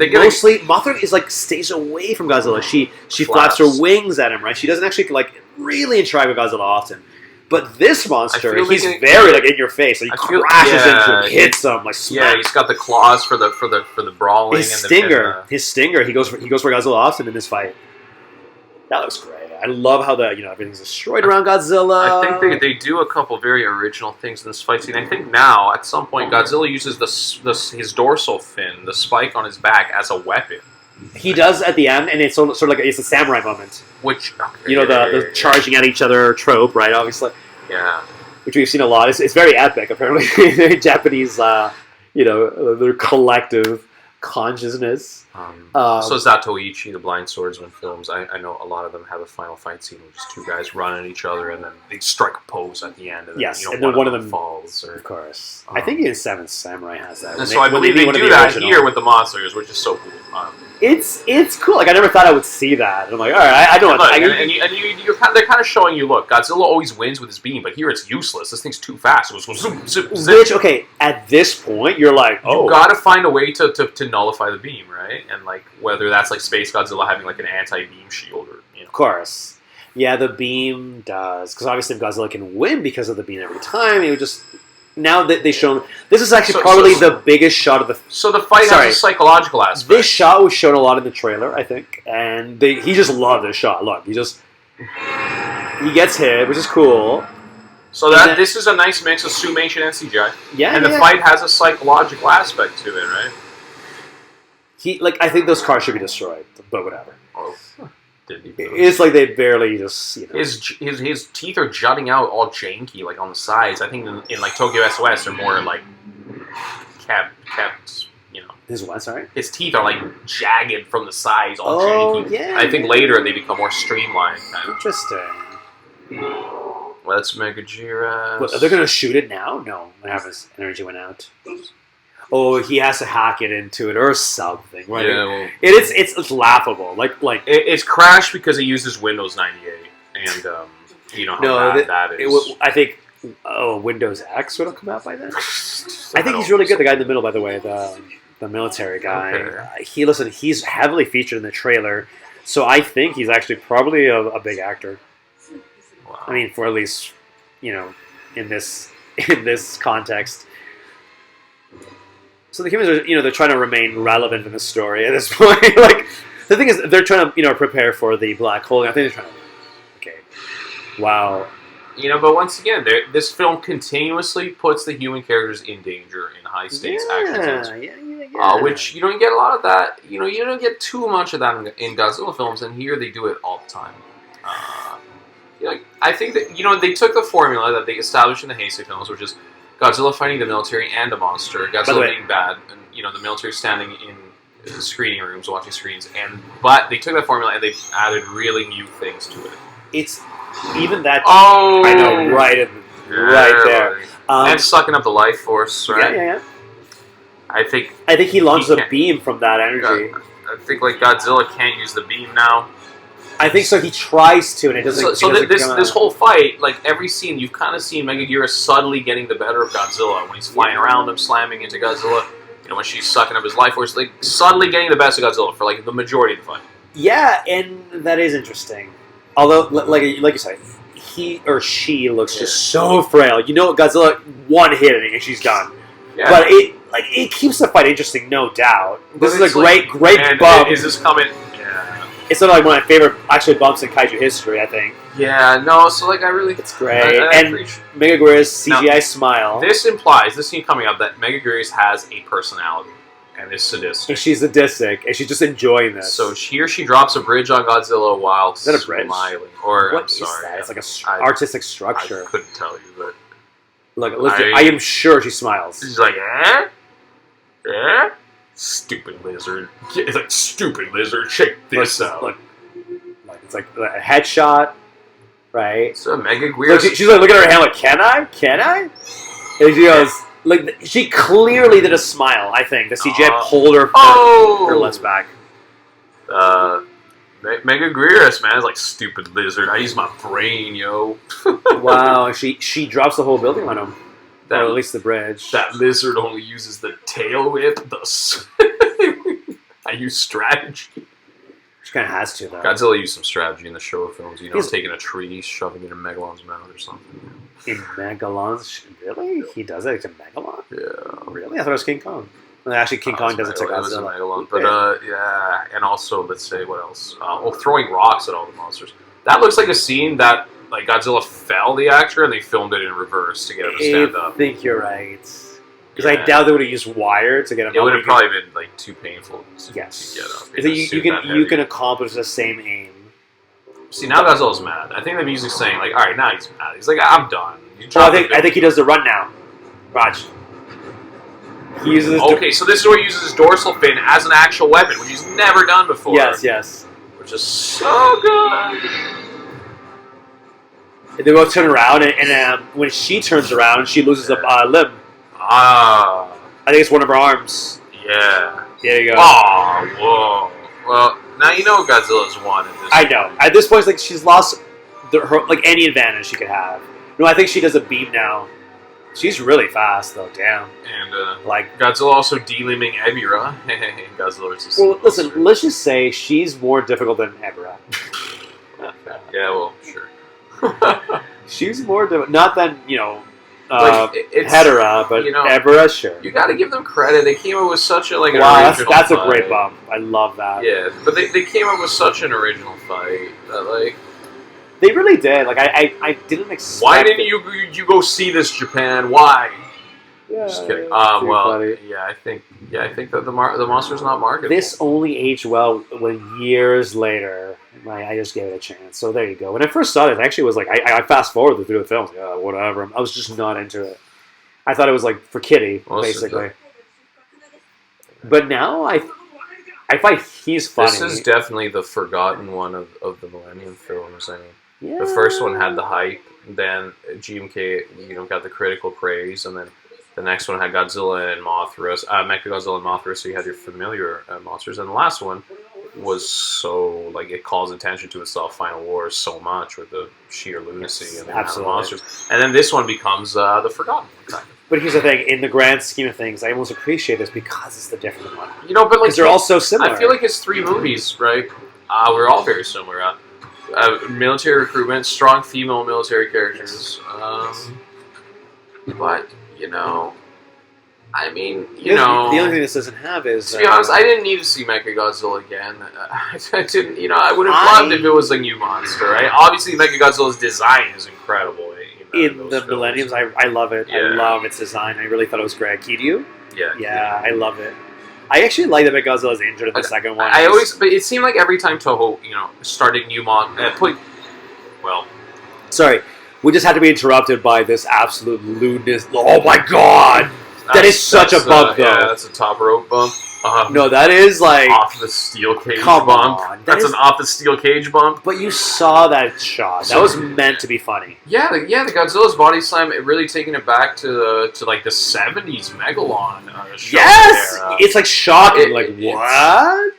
Mothra is, stays away from Godzilla. She flaps her wings at him, right? She doesn't actually, really interact with Godzilla often. But this monster, he's very, in your face. Like, he crashes into him, hits him, smack. Yeah, he's got the claws for the brawling. His stinger, he goes for Godzilla often in this fight. That looks great. I love how everything's destroyed around Godzilla. I think they do a couple very original things in this fight scene. I think now, at some point, Godzilla uses his dorsal fin, the spike on his back, as a weapon. He does at the end, and it's sort of it's a samurai moment. Which the charging at each other trope, right? Obviously, yeah. Which we've seen a lot. It's very epic. Apparently, Japanese, their collective consciousness. So Zatoichi, the Blind Swordsman films, I know a lot of them have a final fight scene where just two guys run at each other and then they strike a pose at the end. And then, one of them falls. Of course. I think even Seventh Samurai has that. And so I believe they do that here with the monsters, which is so cool. It's cool. I never thought I would see that. I'm like, all right, I know. They're kind of showing you, look, Godzilla always wins with his beam, but here it's useless. This thing's too fast. It was zoom, zip, zip. Which, at this point, you're like, you gotta find a way to nullify the beam, right? And whether that's Space Godzilla having an anti-beam shield or Of course. Yeah, the beam does. Because obviously if Godzilla can win because of the beam every time, it would just... Now that they've shown... This is actually probably the biggest shot of the... So the fight has a psychological aspect. This shot was shown a lot in the trailer, I think. And he just loved this shot. Look, he gets hit, which is cool. So this is a nice mix of summation and CGI. Yeah, and the fight has a psychological aspect to it, right? I think those cars should be destroyed, but whatever. Oh, did he? It's like they barely just, His teeth are jutting out all janky, like on the sides. I think in like Tokyo SOS, they're more like kept. His what? Sorry. His teeth are like jagged from the sides, all janky. Yeah. I think later they become more streamlined. Interesting. Let's Megaguirus. What, are they going to shoot it now? No. His energy went out. Oh, he has to hack it into it or something. Right? Yeah, well, it's laughable. It's crashed because it uses Windows 98, and you know how bad that is. I think Windows X would have come out by then. I think he's really good. The guy in the middle, by the way, the military guy. Okay. He's heavily featured in the trailer, so I think he's actually probably a big actor. Wow. I mean, for at least in this context. So the humans are, they're trying to remain relevant in the story at this point. Like, the thing is, they're trying to, prepare for the black hole. I think they're trying to, okay, wow. But once again, this film continuously puts the human characters in danger in high stakes action scenes. Yeah. Which you don't get a lot of that. You don't get too much of that in Godzilla films, and here they do it all the time. I think that they took the formula that they established in the Heisei films, which is Godzilla fighting the military and a monster, Godzilla being bad, and the military standing in screening rooms watching screens. But they took that formula and they added really new things to it. It's even that. Oh, I know, right there. And sucking up the life force, right? Yeah. I think he launches a beam from that energy. I think Godzilla can't use the beam now. I think so. He tries to, and it doesn't. So this whole fight, every scene, you've kind of seen Megaguirus subtly getting the better of Godzilla when he's flying around him, slamming into Godzilla. When she's sucking up his life force, subtly getting the best of Godzilla for the majority of the fight. Yeah, and that is interesting. Although, like you said, he or she looks just so frail. Godzilla one hit and she's gone. Yeah. But it keeps the fight interesting, no doubt. This is a great bump. Is this coming? It's one of my favorite bumps in Kaiju history, I think. Yeah, no, so I really... It's great. And Megaguirus' CGI smile. This implies, this scene coming up, that Megaguirus has a personality and is sadistic. And she's sadistic, and she's just enjoying this. So she drops a bridge on Godzilla while is that a bridge? Smiling. Or, what is that? It's like an artistic structure. I couldn't tell you, but... Look, I am sure she smiles. She's like, eh? Eh? Stupid lizard. It's like, stupid lizard, check this out. Look, it's like a headshot, right? So Megaguirus. She's looking at her hand can I? And she goes, she clearly did a smile, I think. The CGI pulled her lips back. Megaguirus, man, is stupid lizard. I use my brain, yo. Wow, she drops the whole building on him. Or at least the bridge. That lizard only uses the tail whip, thus I use strategy. She kind of has to, though. Godzilla used some strategy in the Showa films. Taking a tree, shoving it in Megalon's mouth or something. In Megalon's... Really? He does it to Megalon? Yeah. Really? I thought it was King Kong. Well, actually, King Kong does it to Godzilla. Megalon. But, yeah. And also, let's say, what else? Throwing rocks at all the monsters. That looks like a scene that... Godzilla fell the actor and they filmed it in reverse to get him to stand up. I think you're right. Because I doubt they would have used wire to get him up. It would have probably been too painful to get up. You can accomplish the same aim. See, now Godzilla's mad. I think the music's saying, alright, now he's mad. He's like, I'm done. I think he does the run now. Watch. He uses so this is where he uses his dorsal fin as an actual weapon, which he's never done before. Yes. Which is so good. They both turn around, and when she turns around, she loses a limb. I think it's one of her arms. Yeah. There you go. Oh, whoa. Well, now you know Godzilla's won at this point. I know. At this point, she's lost her any advantage she could have. No, I think she does a beam now. She's really fast, though. Damn. And Godzilla also de-limbing Ebirah. Godzilla's well, listen. Let's just say she's more difficult than Ebirah. Yeah. Well, sure. She's more not than Hedera, but Ebirah, sure. You got to give them credit. They came up with such a wow. That's a great bump. I love that. Yeah, but they came up with such an original fight that They really did. Like I didn't expect. Why didn't you go see this, Japan? Why? Yeah, just kidding. funny. I think that the monster's not marketable. This only aged well when years later, I just gave it a chance. So there you go. When I first saw it, I actually was like, I fast forwarded through the film. Like, whatever. I was just not into it. I thought it was like for kiddie, basically. But now I find he's funny. This is definitely the forgotten one of the Millennium films. I mean, the first one had the hype, then GMK, got the critical praise, and then the next one had Godzilla and Mothra, Mechagodzilla and Mothra, so you had your familiar monsters, and the last one was so, like, it calls attention to itself, Final Wars, so much with the sheer lunacy and the amount of monsters. And then this one becomes the forgotten one, kind of. But here's the thing, in the grand scheme of things, I almost appreciate this because it's the different one. But like, they're all so similar. I feel like it's 3 movies, right? We're all very similar. Military recruitment, strong female military characters. But, I mean, the only thing this doesn't have is... To be honest, I didn't need to see Mechagodzilla again. I didn't, I would have loved if it was a new monster, right? Obviously, Mechagodzilla's design is incredible. In the Millenniums, I love it. Yeah. I love its design. I really thought it was great. Kidu? Yeah, I love it. I actually like that Mechagodzilla's injured in the second one. But it seemed like every time Toho, started new Sorry, we just had to be interrupted by this absolute lewdness. Oh my god! That is such a bump, though. Yeah, that's a top rope bump. No, that is like... Off the steel cage bump. That's an off the steel cage bump. But you saw that shot. That was meant to be funny. Yeah, the Godzilla's body slam, it really taking it back to like the 70s Megalon show. Yes! Era. It's like shocking. What?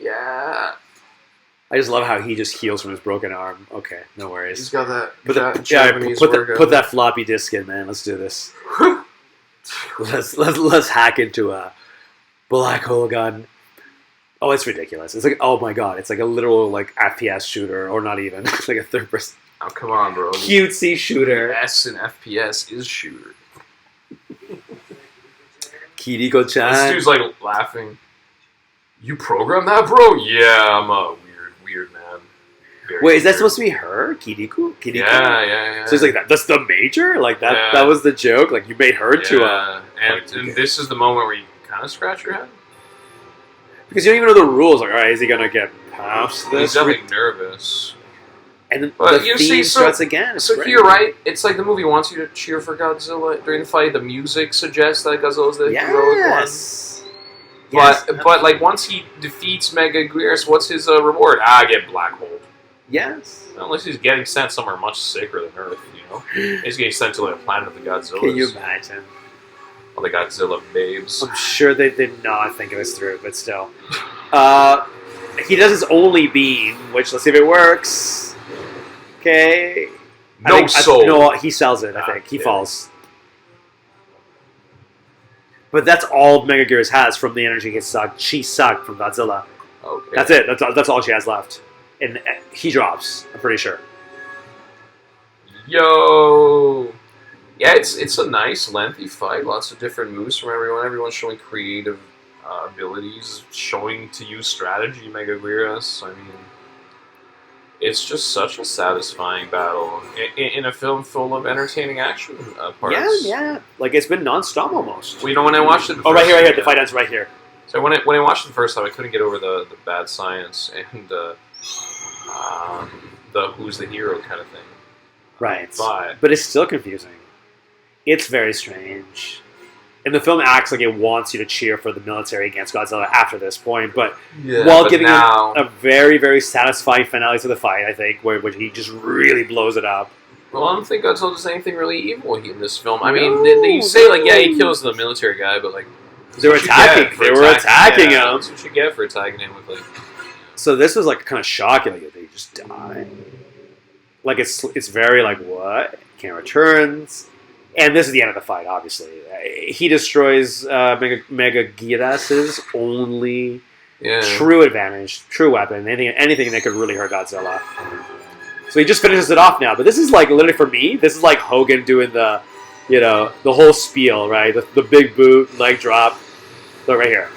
Yeah. I just love how he just heals from his broken arm. Okay, no worries. He's got that put that floppy disk in, man. Let's do this. Let's hack into a black hole gun. Oh, it's ridiculous. It's like, oh my god, it's like a literal like FPS shooter, or not even. It's like a third person. Oh, come on, bro. Cutesy shooter. S in FPS is shooter. Kiriko-chan. This dude's like laughing. You programmed that, bro? Yeah, I'm a weird man. Wait, is that supposed to be her? Kiriko? Yeah. So it's like that. That's the major? Like that? Yeah. That was the joke? Like you made her to a... And this is the moment where you kind of scratch your head? Because you don't even know the rules. Like, all right, is he going to get past this? He's definitely nervous. And then the theme starts again. It's great. You're right. It's like the movie wants you to cheer for Godzilla during the fight. The music suggests that Godzilla's the heroic one. But like once he defeats Megaguirus, what's his reward? I get black hole. Yes. Unless he's getting sent somewhere much sicker than Earth, He's getting sent to like a planet of the Godzillas. Can you imagine? All the Godzilla babes. I'm sure they did not think of this through, but still. He does his only beam, which let's see if it works. Okay. No, he sells it, I think. He falls. But that's all Megaguirus has from the energy she sucked from Godzilla. Okay. That's it. That's all she has left. And he drops, I'm pretty sure. Yo! Yeah, it's a nice, lengthy fight. Lots of different moves from everyone. Everyone's showing creative abilities, showing to use strategy, Megaguirus. I mean, it's just such a satisfying battle in a film full of entertaining action parts. Yeah. Like, it's been non-stop almost. Well, when I watched it... right here. The fight ends right here. So when I watched it the first time, I couldn't get over the bad science and the who's the hero kind of thing. Right. But it's still confusing. It's very strange. And the film acts like it wants you to cheer for the military against Godzilla after this point, but while giving a very, very satisfying finale to the fight, I think, where he just really blows it up. Well, I don't think Godzilla does anything really evil in this film. I mean, they say, like, yeah, he kills the military guy, but, like... They were attacking him. That's what you get for attacking him with, like... So this was, like, kind of shocking. Like, they just die. Like, it's very, like, what? Camera turns... And this is the end of the fight, obviously. He destroys Megaguirus' only true advantage, true weapon, anything that could really hurt Godzilla. So he just finishes it off now. But this is like, literally for me, this is like Hogan doing the whole spiel, right? The big boot, leg drop. Look right here.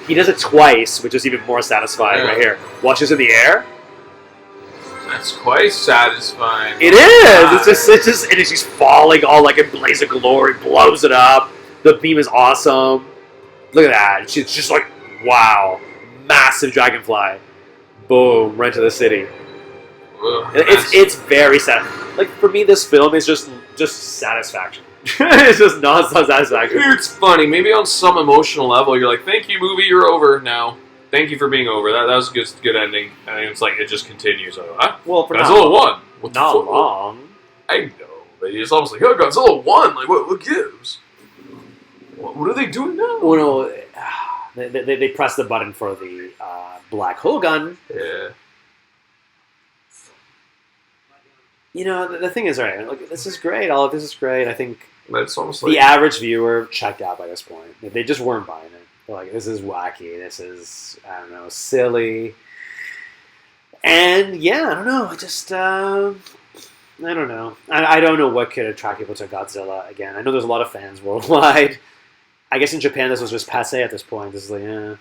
He does it twice, which is even more satisfying right here. Watches in the air. That's quite satisfying. It is. And it's just falling all like a blaze of glory, blows it up. The beam is awesome. Look at that. It's just like, wow. Massive dragonfly. Boom, right to the city. It's very sad. Like, for me, this film is just satisfaction. It's just nonstop satisfaction. It's funny. Maybe on some emotional level, you're like, thank you, movie, you're over now. Thank you for being over. That was a good ending. And it's like, it just continues. Like, huh? Well, for Godzilla won. What not long. I know. But it's almost like, oh, Godzilla won. Like, what gives? What are they doing now? Well, no, they press the button for the black hole gun. Yeah. You know, the thing is, right, like, this is great. All of this is great. I think it's almost like the average viewer checked out by this point. They just weren't buying it. They're like, this is wacky. This is, I don't know, silly. And, yeah, I don't know. I don't know. I don't know what could attract people to Godzilla again. I know there's a lot of fans worldwide. I guess in Japan this was just passé at this point. This is like,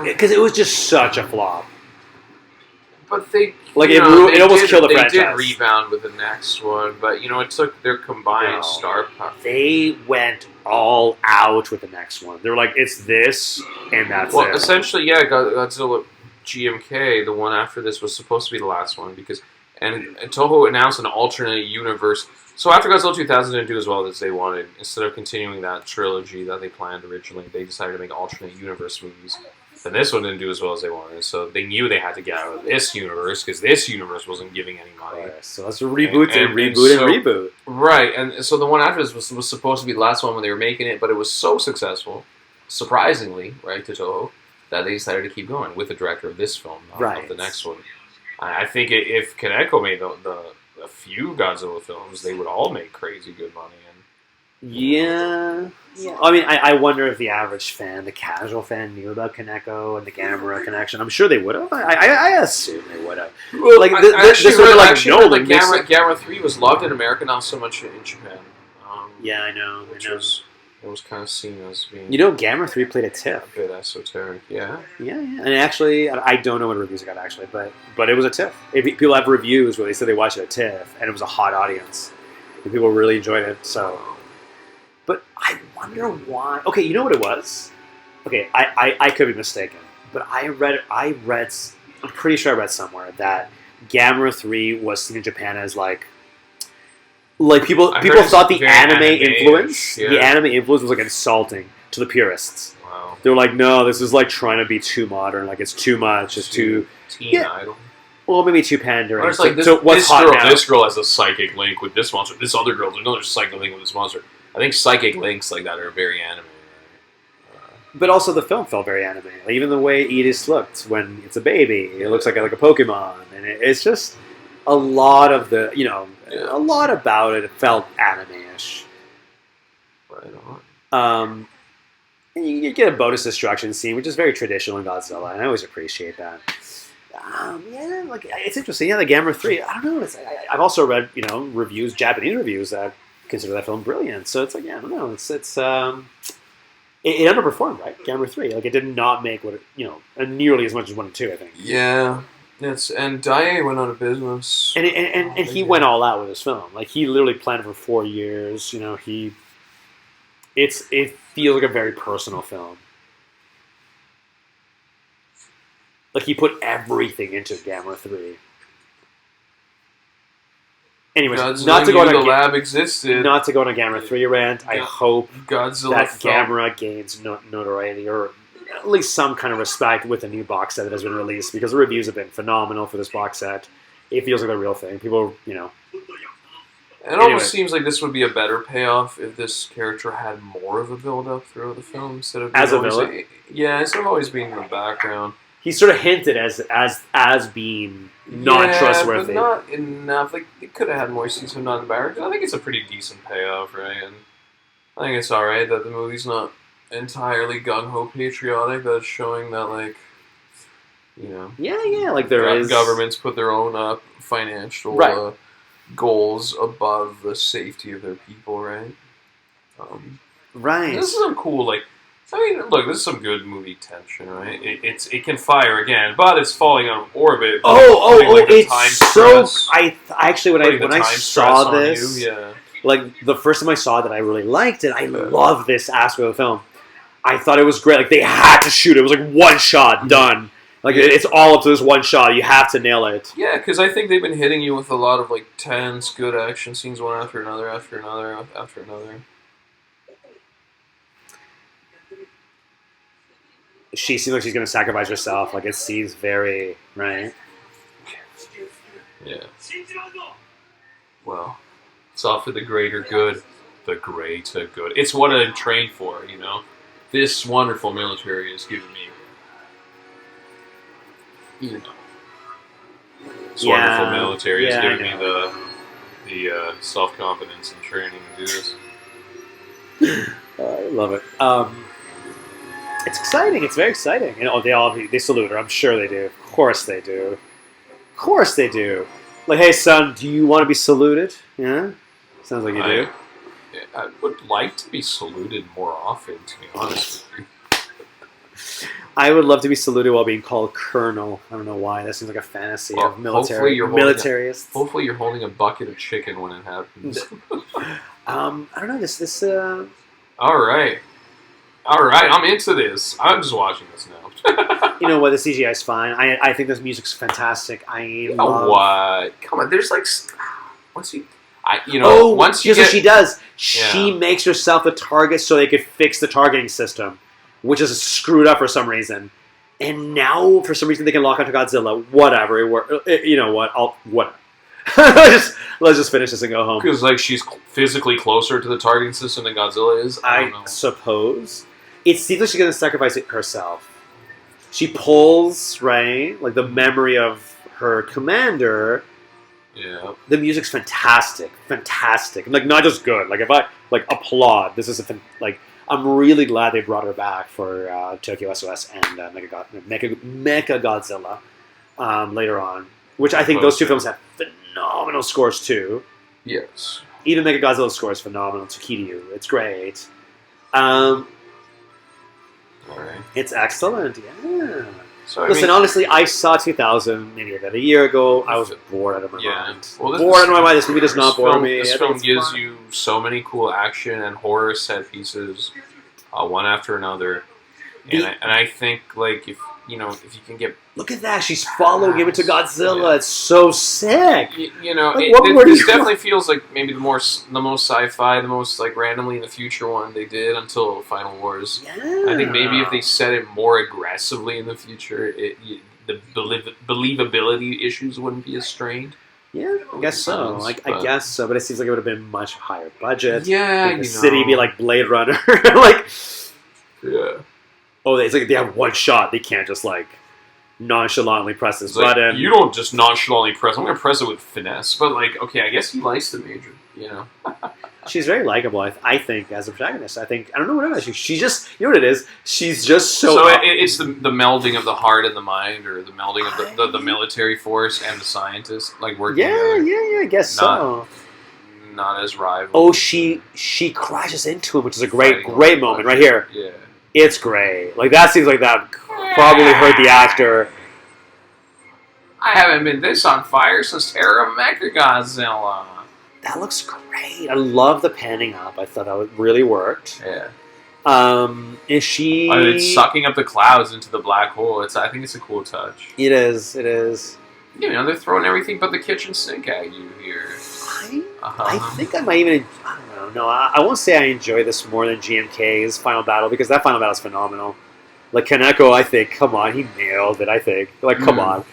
because it was just such a flop. But they, it almost killed the franchise. They did rebound with the next one, but it took their combined star power. They went all out with the next one. They were like, it's this and that's it. Well, essentially, yeah, Godzilla GMK, the one after this, was supposed to be the last one and Toho announced an alternate universe. So after Godzilla 2000 didn't do as well as they wanted, instead of continuing that trilogy that they planned originally, they decided to make alternate universe movies. And this one didn't do as well as they wanted, so they knew they had to get out of this universe because this universe wasn't giving any money. Right, so let's reboot. Right, and so the one after this was supposed to be the last one when they were making it, but it was so successful, surprisingly, right, to Toho, that they decided to keep going with the director of this film, not the next one. I think if Kaneko made the few Godzilla films, they would all make crazy good money. Yeah. I mean, I wonder if the average fan, the casual fan, knew about Kaneko and the Gamera connection. I'm sure they would have. I assume they would have. Well, like, Gamera 3 was loved in America, not so much in Japan. Yeah, I know. It was kind of seen as being... Gamera 3 played a TIFF. A bit esoteric, yeah. Yeah. And actually, I don't know what reviews it got, actually, but it was a TIFF. People have reviews where they said they watched it at TIFF, and it was a hot audience. And people really enjoyed it, so... But I wonder why... Okay, you know what it was? Okay, I could be mistaken, but I'm pretty sure I read somewhere that Gamera 3 was seen in Japan as like people thought the anime influence, the anime influence was like insulting to the purists. Wow. They were like, no, this is like trying to be too modern, like it's too much, it's too teen idol. Well, maybe too pandering. It's like this girl has a psychic link with this monster. This other girl, there's another psychic link with this monster. I think psychic links like that are very anime. But also the film felt very anime. Like, even the way Edis looked when it's a baby, it looks like a Pokemon, and it's just a lot of the a lot about it felt anime-ish. Right on. And you get a bonus destruction scene, which is very traditional in Godzilla, and I always appreciate that. It's interesting. Yeah, the Gamera 3. I don't know. I've also read reviews, Japanese reviews that consider that film brilliant. So it's like, I don't know. It underperformed, right? Gamera 3. Like, it did not make nearly as much as 1 and 2, I think. Yeah. And Daiei went out of business. And he went all out with his film. Like, he literally planned it for 4 years. It feels like a very personal film. Like, he put everything into Gamera 3. Anyways, not to go on a Gamera 3 rant. I hope that Gamera gains notoriety or at least some kind of respect with the new box set that has been released, because the reviews have been phenomenal for this box set. It feels like a real thing. People, It almost seems like this would be a better payoff if this character had more of a build-up throughout the film instead of as a villain. Instead of always being in the background. He sort of hinted as being not trustworthy. But not enough. Like, they could have had more scenes of non-embarrassed. I think it's a pretty decent payoff, right? And I think it's alright that the movie's not entirely gung-ho patriotic, that it's showing that, like, like there is... Governments put their own financial goals above the safety of their people, right? Right. This is some cool, like, I mean, look, this is some good movie tension, right? It can fire again, but it's falling out of orbit. It's so. I actually when I saw this, like the first time I saw that, I really liked it. I love this aspect of the film. I thought it was great. Like they had to shoot it. It was like one shot, done. Like it's all up to this one shot. You have to nail it. Yeah, because I think they've been hitting you with a lot of like tense, good action scenes, one after another, after another, after another. She seems like she's going to sacrifice herself. Like it seems very right. Yeah. Well, it's all for the greater good. The greater good. It's what I'm trained for, you know. This wonderful military has given me, you know. This wonderful military has given me the self-confidence and training to do this. I love it. It's exciting. It's very exciting. You know, they salute her. I'm sure they do. Of course they do. Of course they do. Like, hey, son, do you want to be saluted? Yeah? Sounds like you do. I would like to be saluted more often, to be honest with you. I would love to be saluted while being called colonel. I don't know why. That seems like a fantasy of militarists. Hopefully you're holding a bucket of chicken when it happens. I don't know. This. All right, I'm into this. I'm just watching this now. You know what? The CGI is fine. I think this music's fantastic. What? Come on, there's like once you what she does. She makes herself a target so they could fix the targeting system, which is screwed up for some reason. And now, for some reason, they can lock onto Godzilla. Whatever. You know what? Whatever. let's just finish this and go home. Because like she's physically closer to the targeting system than Godzilla is. I suppose. It seems like she's going to sacrifice it herself. She pulls, right, like the memory of her commander. Yeah. The music's fantastic. Like not just good. Like if I applaud. This is I'm really glad they brought her back for Tokyo SOS and Mechagodzilla later on. Which I think those two films have phenomenal scores too. Yes. Even Megagodzilla's score is phenomenal. Tsukiryu. It's great. Alright. It's excellent, yeah. So, honestly, I saw 2000 maybe about a year ago. I was bored out of my mind. Well, bored out of my mind. This movie does not bore me. This film gives you so many cool action and horror set pieces, one after another. And I think, like, if you can get... Look at that. She's following him into Godzilla. Yeah. It's so sick. This definitely feels like maybe the most sci-fi, the most, like, randomly in the future one they did until Final Wars. Yeah. I think maybe if they set it more aggressively in the future, the believability issues wouldn't be as strained. Yeah, I guess so. I guess so, but it seems like it would have been much higher budget. Yeah, the city be like Blade Runner. Like... Yeah. Oh, it's like they have one shot. They can't just like nonchalantly press this button. You don't just nonchalantly press. I'm gonna press it with finesse. But like, okay, I guess he likes the Major. You know, she's very likable. I think as a protagonist. I don't know what it is. She's just what it is. She's just so. So it's the melding of the heart and the mind, or the melding of the military force and the scientist, like working together. Yeah. I guess so. Not as rival. Oh, she crashes into him, which is a great moment right here. Yeah. It's great. Like, that seems like that probably hurt the actor. I haven't been this on fire since Terror of Mechagodzilla. That looks great. I love the panning up. I thought that really worked. Yeah. Is she... It's sucking up the clouds into the black hole. I think it's a cool touch. It is. You know, they're throwing everything but the kitchen sink at you here. I think I might even... I don't know. No, I won't say I enjoy this more than GMK's Final Battle, because that Final Battle is phenomenal. Like, Kaneko, I think, come on, he nailed it, I think. Like, come on.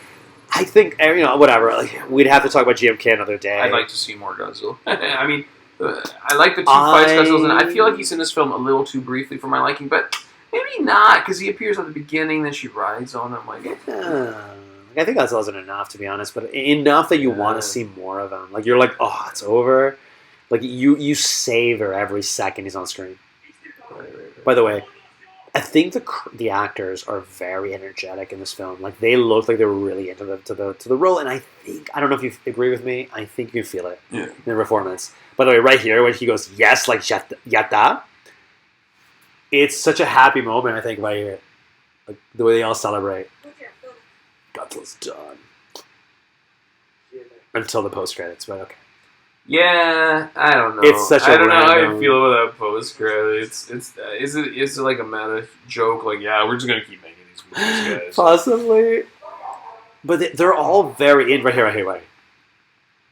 I think, whatever. Like, we'd have to talk about GMK another day. I'd like to see more Godzilla. I mean, I like the two fights Godzilla's in. I feel like he's in this film a little too briefly for my liking, but maybe not, because he appears at the beginning, then she rides on him. Like, I think Godzilla isn't enough, to be honest, but enough that you want to see more of him. Like, you're like, oh, it's over. Like, you savor every second he's on screen. Right. By the way, I think the actors are very energetic in this film. Like, they look like they were really into the role, and I don't know if you agree with me, I think you feel it in the performance. By the way, right here, when he goes, yes, like, yatta. It's such a happy moment, I think, right here. Like, the way they all celebrate. Godzilla's done. Until the post-credits, but okay. Yeah, I don't know. It's such a I don't know how random... I feel about that post-credits. Is it like a meta joke? Like, yeah, we're just going to keep making these movies, guys. Possibly. But they're all very in... Right here. Right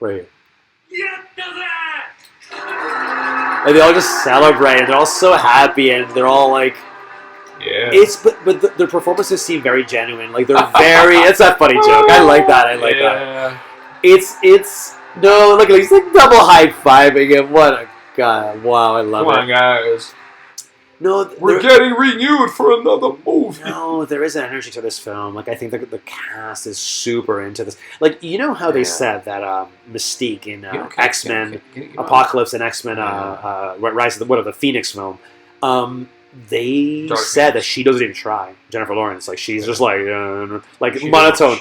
here. And they all just celebrate, and they're all so happy, and they're all like... Yeah. But their performances seem very genuine. Like, they're very... It's a funny joke. I like that. That. It's... No, look, he's like double high-fiving him. What a god. Wow, I love it. Come on, guys. No, we're getting renewed for another movie. No, there is an energy to this film. Like, I think the cast is super into this. Like, you know how they said that Mystique in X-Men Apocalypse and X-Men Rise of the Phoenix film, they said that she doesn't even try. Jennifer Lawrence, like, she's just like monotone.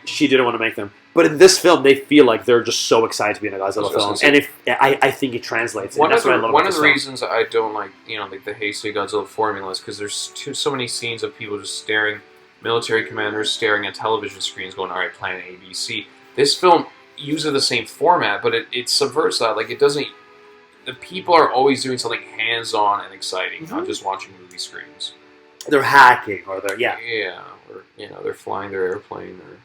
She didn't want to make them. But in this film, they feel like they're just so excited to be in a Godzilla film, and I think it translates. One of the reasons I don't like the Heisei Godzilla formula is because there's so many scenes of people just staring, military commanders staring at television screens, going, "All right, plan A, B, C." This film uses the same format, but it subverts that. Like, it doesn't. The people are always doing something hands-on and exciting, not just watching movie screens. They're hacking, or they're or they're flying their airplane, or.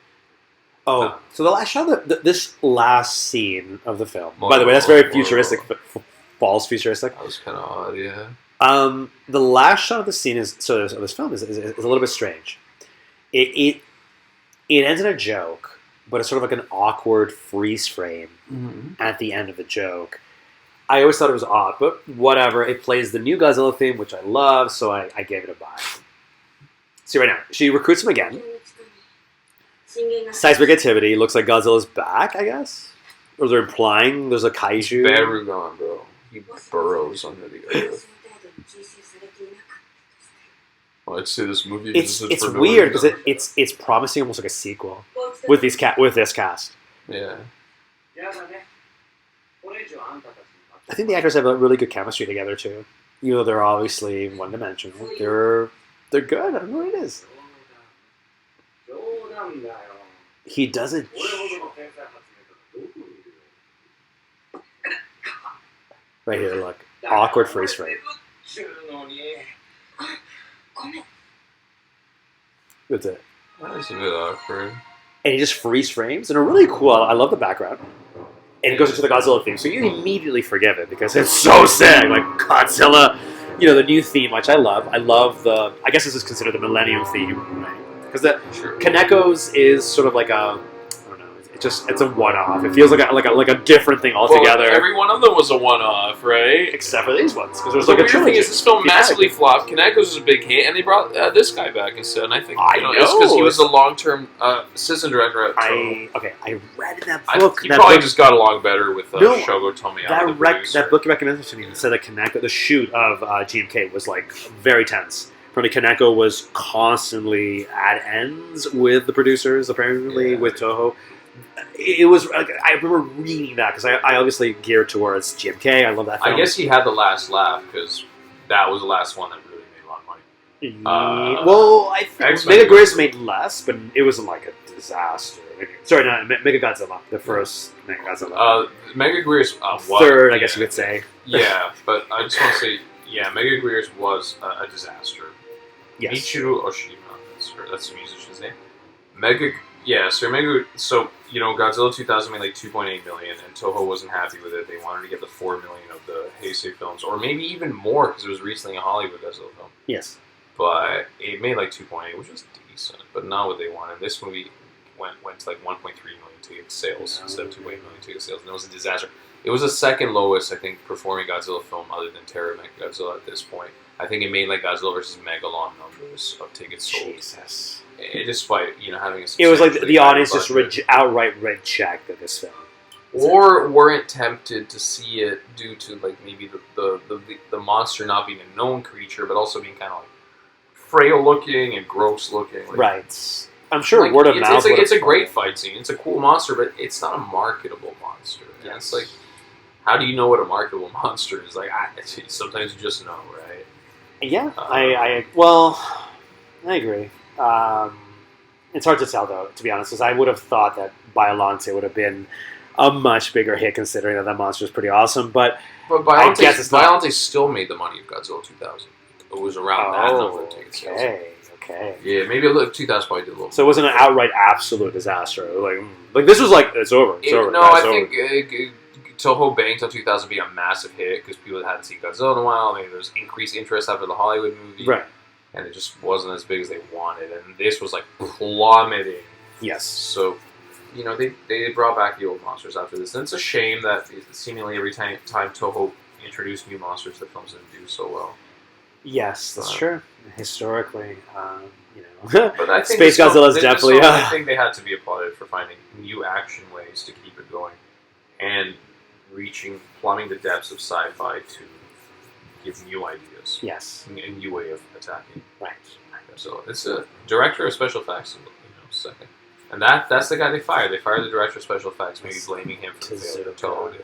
So the last shot, this last scene of the film. By the way, that's very futuristic, false futuristic. That was kind of odd, yeah. The last shot of the scene this film is a little bit strange. It ends in a joke, but it's sort of like an awkward freeze frame at the end of the joke. I always thought it was odd, but whatever. It plays the new Godzilla theme, which I love, so I gave it a buy. See right now, she recruits him again. Seismic activity. Looks like Godzilla's back, I guess? Or they're implying there's a kaiju. Barugon, bro. He burrows under the earth. Well, I'd say this movie it's weird because it's promising almost like a sequel with this cast. Yeah. I think the actors have a really good chemistry together too. You know, they're obviously one-dimensional. They're good. I don't know what it is. He doesn't. Right here, look. Awkward freeze frame. That's it. That's a bit awkward. And he just freeze frames, and are really cool. I love the background. And it goes into the Godzilla theme, so you immediately forgive it because it's so sick. Like Godzilla, the new theme, which I love. I love I guess this is considered the Millennium theme, right? Because Kaneko's is sort of like a, I don't know, it's a one-off. It feels like a different thing altogether. Well, every one of them was a one-off, right? Except for these ones, because there's like a trilogy. Thing is, this film massively flopped. Kaneko's was a big hit, and they brought this guy back instead. And I think it's because he was the long-term assistant director at Toho. I read that book. He probably just got along better with Shogo Tomiyama. That book you recommended to me said that Kaneko, the shoot of GMK, was like very tense. Apparently, Kaneko was constantly at ends with the producers, apparently, with Toho. It was, I remember reading that, because I obviously geared towards GMK. I love that film. I guess he had the last laugh, because that was the last one that really made a lot of money. Well, I think Megaguirus made less, but it wasn't like a disaster. Sorry, not Megagodzilla, the first Megagodzilla. Megaguirus was... Third, I guess you could say. Yeah, but I just want to say, Megaguirus was a disaster. Yes. Michiru Oshima, that's the musician's name. Godzilla 2000 made like 2.8 million, and Toho wasn't happy with it. They wanted to get the 4 million of the Heisei films, or maybe even more, because it was recently a Hollywood Godzilla film. Yes. But it made like 2.8, which was decent, but not what they wanted. This movie went to like 1.3 million ticket sales instead of 2.8 million ticket sales, and it was a disaster. It was the second lowest, I think, performing Godzilla film other than Terror Mechagodzilla at this point. I think it made like Godzilla vs. Megalon numbers of tickets sold. Jesus. Despite having a. It was like the audience just outright rejected this film, or weren't tempted to see it due to like maybe the monster not being a known creature, but also being kind of like frail looking and gross looking. Like, right. I'm sure word of mouth. It's a great fight scene. It's a cool monster, but it's not a marketable monster. Yes. It's like, how do you know what a marketable monster is? Like, sometimes you just know, right? Yeah, well, I agree. It's hard to tell, though, to be honest, because I would have thought that Biollante would have been a much bigger hit, considering that monster is pretty awesome. But I guess it's not. Biollante still made the money of Godzilla 2000. It was around that number of ticket sales. Okay. Yeah, maybe 2000 probably did a little. So it wasn't an outright absolute disaster. Like this was like it's over. It's over. No, I think Toho banked on 2000 being a massive hit because people hadn't seen Godzilla in a while. Maybe there was increased interest after the Hollywood movie, right? And it just wasn't as big as they wanted. And this was like plummeting. Yes. So, they brought back the old monsters after this. And it's a shame that seemingly every time Toho introduced new monsters, the films didn't do so well. Yes, that's true. Historically, but I think Space Godzilla is definitely. I think they had to be applauded for finding new action ways to keep it going, and plumbing the depths of sci-fi to give new ideas. Yes, a new way of attacking. Right. So it's a director of special effects, second, and that's the guy they fired. They fired the director of special effects, maybe blaming him for the failure of Toho.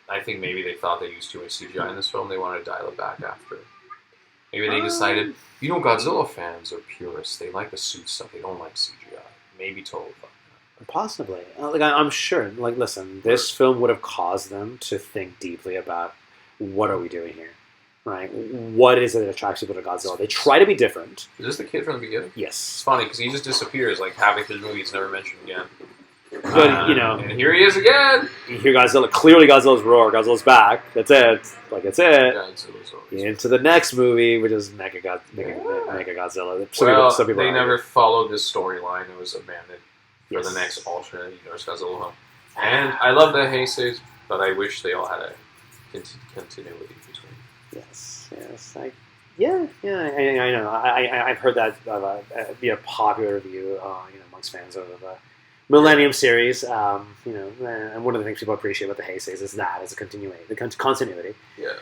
I think maybe they thought they used too much CGI in this film. They wanted to dial it back after. Maybe they decided, Godzilla fans are purists. They like the suit stuff. They don't like CGI. Maybe Toho thought that. Possibly. I'm sure. Listen, this film would have caused them to think deeply about what are we doing here, right? What is it that attracts people to Godzilla? They try to be different. Is this the kid from the beginning? Yes. It's funny because he just disappears, like halfway through the movie. He's never mentioned again. But, and here he is again. You hear Godzilla. Clearly, Godzilla's roar. Godzilla's back. That's it. That's it. Yeah, into the next movie, which is Megagodzilla. Some people never followed this storyline. It was abandoned for the next alternate universe Godzilla. And I love the Heiseis, but I wish they all had a continuity between. Yes. I know. I've heard that be a popular review, amongst fans of the Millennium series. And one of the things people appreciate about the Heiseis is that as a continuity, the continuity. Yeah.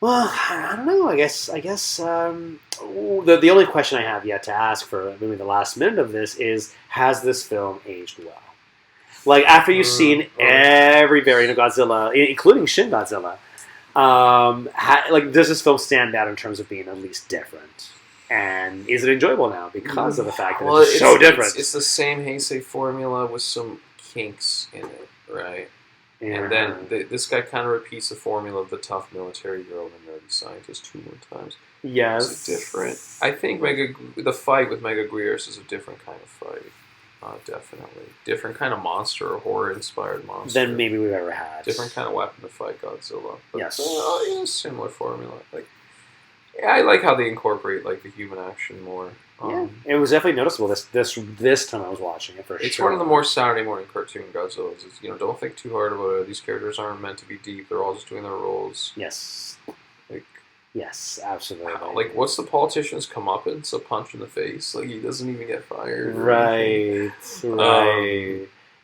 Well, I don't know. I guess the only question I have yet to ask for maybe the last minute of this is: has this film aged well? Like after you've seen every variant of Godzilla, including Shin Godzilla, does this film stand out in terms of being at least different? And is it enjoyable now because of the fact that it's so different? It's the same Heisei formula with some kinks in it, right? Yeah. And then this guy kind of repeats the formula of the tough military girl and the nerdy scientist 2 more times. Yes. It's different. I think the fight with Megaguirus is a different kind of fight. Definitely. Different kind of monster, or horror-inspired monster. Than maybe we've ever had. Different kind of weapon to fight Godzilla. But, yes. Similar formula. I like how they incorporate the human action more. It was definitely noticeable this time I was watching it for sure. It's one of the more Saturday morning cartoon Godzillas. Don't think too hard about it. These characters aren't meant to be deep. They're all just doing their roles. Yes. Yes, absolutely. What's the politician's comeuppance? A punch in the face? He doesn't even get fired. Right.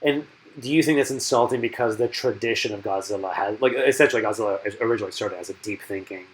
And do you think that's insulting because the tradition of Godzilla has, essentially Godzilla originally started as a deep thinking,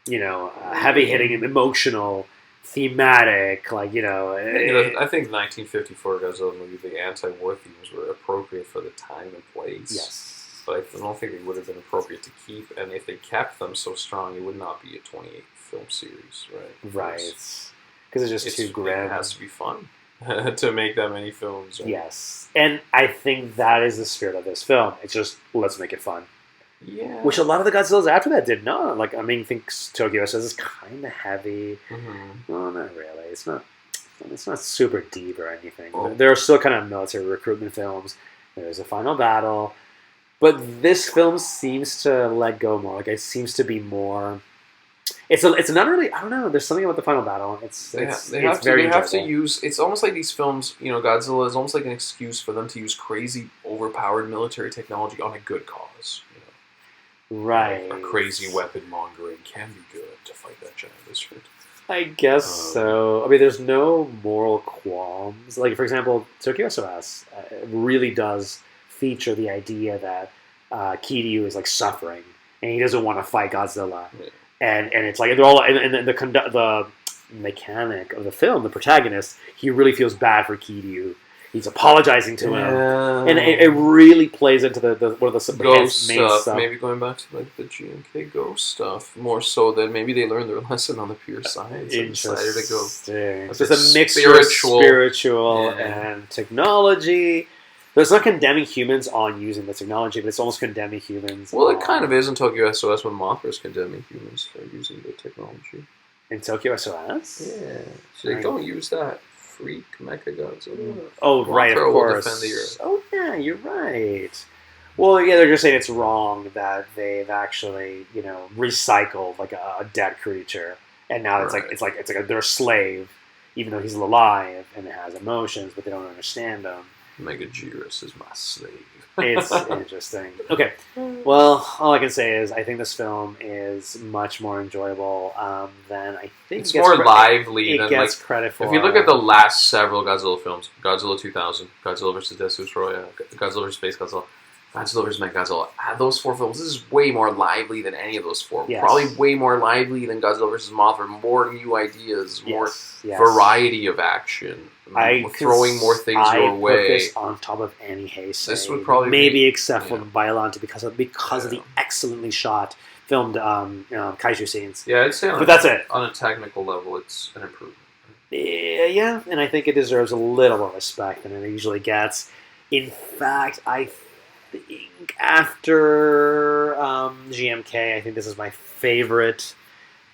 heavy hitting and emotional, thematic, I think 1954 Godzilla movie, the anti-war themes were appropriate for the time and place. Yes. But I don't think they would have been appropriate to keep, and if they kept them so strong, it would not be a 28 film series, right? Right. Because it's just too grim. It has to be fun to make that many films. Right? Yes. And I think that is the spirit of this film. It's just, let's make it fun. Yeah. Which a lot of the Godzillas after that did not. I think Tokyo says it's kind of heavy. Mm-hmm. Well, not really. It's not super deep or anything. Oh. There are still kind of military recruitment films. There's a final battle. But this film seems to let go more. It seems to be more. It's not really. I don't know. There's something about the final battle. They have to use. It's almost like these films. Godzilla is almost like an excuse for them to use crazy, overpowered military technology on a good cause. Right. A crazy weapon mongering can be good to fight that giant lizard. I guess so. There's no moral qualms. For example, Tokyo SOS really does feature the idea that Kiryu is suffering and he doesn't want to fight Godzilla, and it's they're all and the mechanic of the film, the protagonist, he really feels bad for Kiryu. he's apologizing to him, and it really plays into the one of the ghost stuff. Maybe going back to like the GMK ghost stuff more so than maybe they learned their lesson on the pure science and decided to go. It's just a mixture of spiritual and technology. So it's not condemning humans on using the technology, but it's almost condemning humans. Well, it kind of is in Tokyo SOS when Mothra's condemning humans for using the technology. In Tokyo SOS? Yeah. So they don't use that. Freak Megaguirus. Oh, right, of course. Defend the Earth. Oh, yeah, you're right. Well, yeah, they're just saying it's wrong that they've actually, recycled like a dead creature, and now it's like they're a slave, even though he's alive and it has emotions, but they don't understand them. Megaguirus is my slave. It's interesting. Okay, well, all I can say is I think this film is much more enjoyable than I think. It's more lively than gets credit for. If you look at the last several Godzilla films, Godzilla 2000, Godzilla vs. Destoroyah, Godzilla vs. Space Godzilla, Godzilla vs. Mechagodzilla, those four films, this is way more lively than any of those four. Yes. Probably way more lively than Godzilla vs. Mothra. More new ideas, more variety of action. Throwing more things your way. I put this on top of any Heisei. This would probably maybe except for Biollante because of the excellently shot, filmed kaiju scenes. Yeah, I'd say. But that's it. On a technical level, it's an improvement. Yeah, and I think it deserves a little more respect than it usually gets. In fact, I think after GMK, I think this is my favorite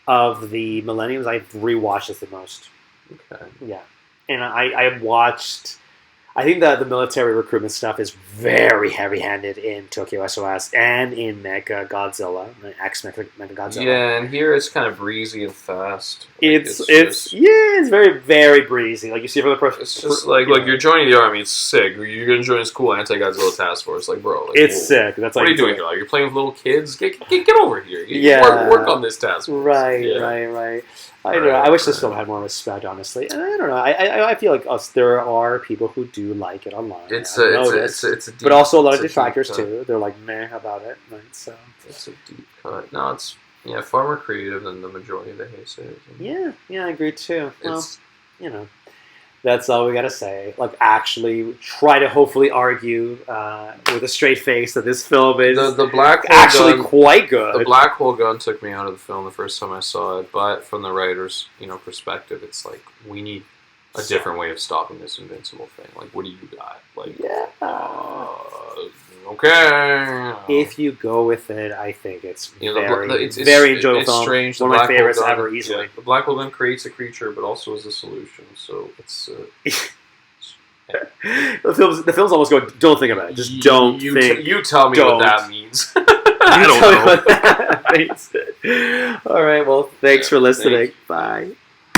of the Millenniums. I've rewatched this the most. Okay. Yeah. And I watched. I think that the military recruitment stuff is very heavy-handed in Tokyo SOS and in Megagodzilla, Megagodzilla. Yeah, and here it's kind of breezy and fast. It's very, very breezy. Like you see from the person. It's just like you're joining the army. It's sick. You're gonna join this cool anti-Godzilla task force. Like, bro, it's sick. That's what are you doing here? Like, you're playing with little kids. Get over here. Work on this task force. Right. I don't know. I wish this film had more respect, honestly. And I don't know. I feel like there are people who do like it online. It's a deep, but also a lot of detractors too. They're like meh about it. Right? So it's a deep cut. No, it's far more creative than the majority of the Heisei. Yeah, I agree too. Well, that's all we gotta say. Like, actually, try to hopefully argue with a straight face that this film is the black hole actually gun, quite good. The black hole gun took me out of the film the first time I saw it, but from the writer's perspective, it's like we need a different way of stopping this invincible thing. Like, what do you got? Like, okay. If you go with it, I think it's very enjoyable film. Strange. One of my favorites ever, easily. Yeah, the black hole gun creates a creature, but also is a solution. So it's. The film's almost going. Don't think about it. Just don't think. You tell me what that means. I don't know. What that means. All right. Well, thanks for listening. Bye.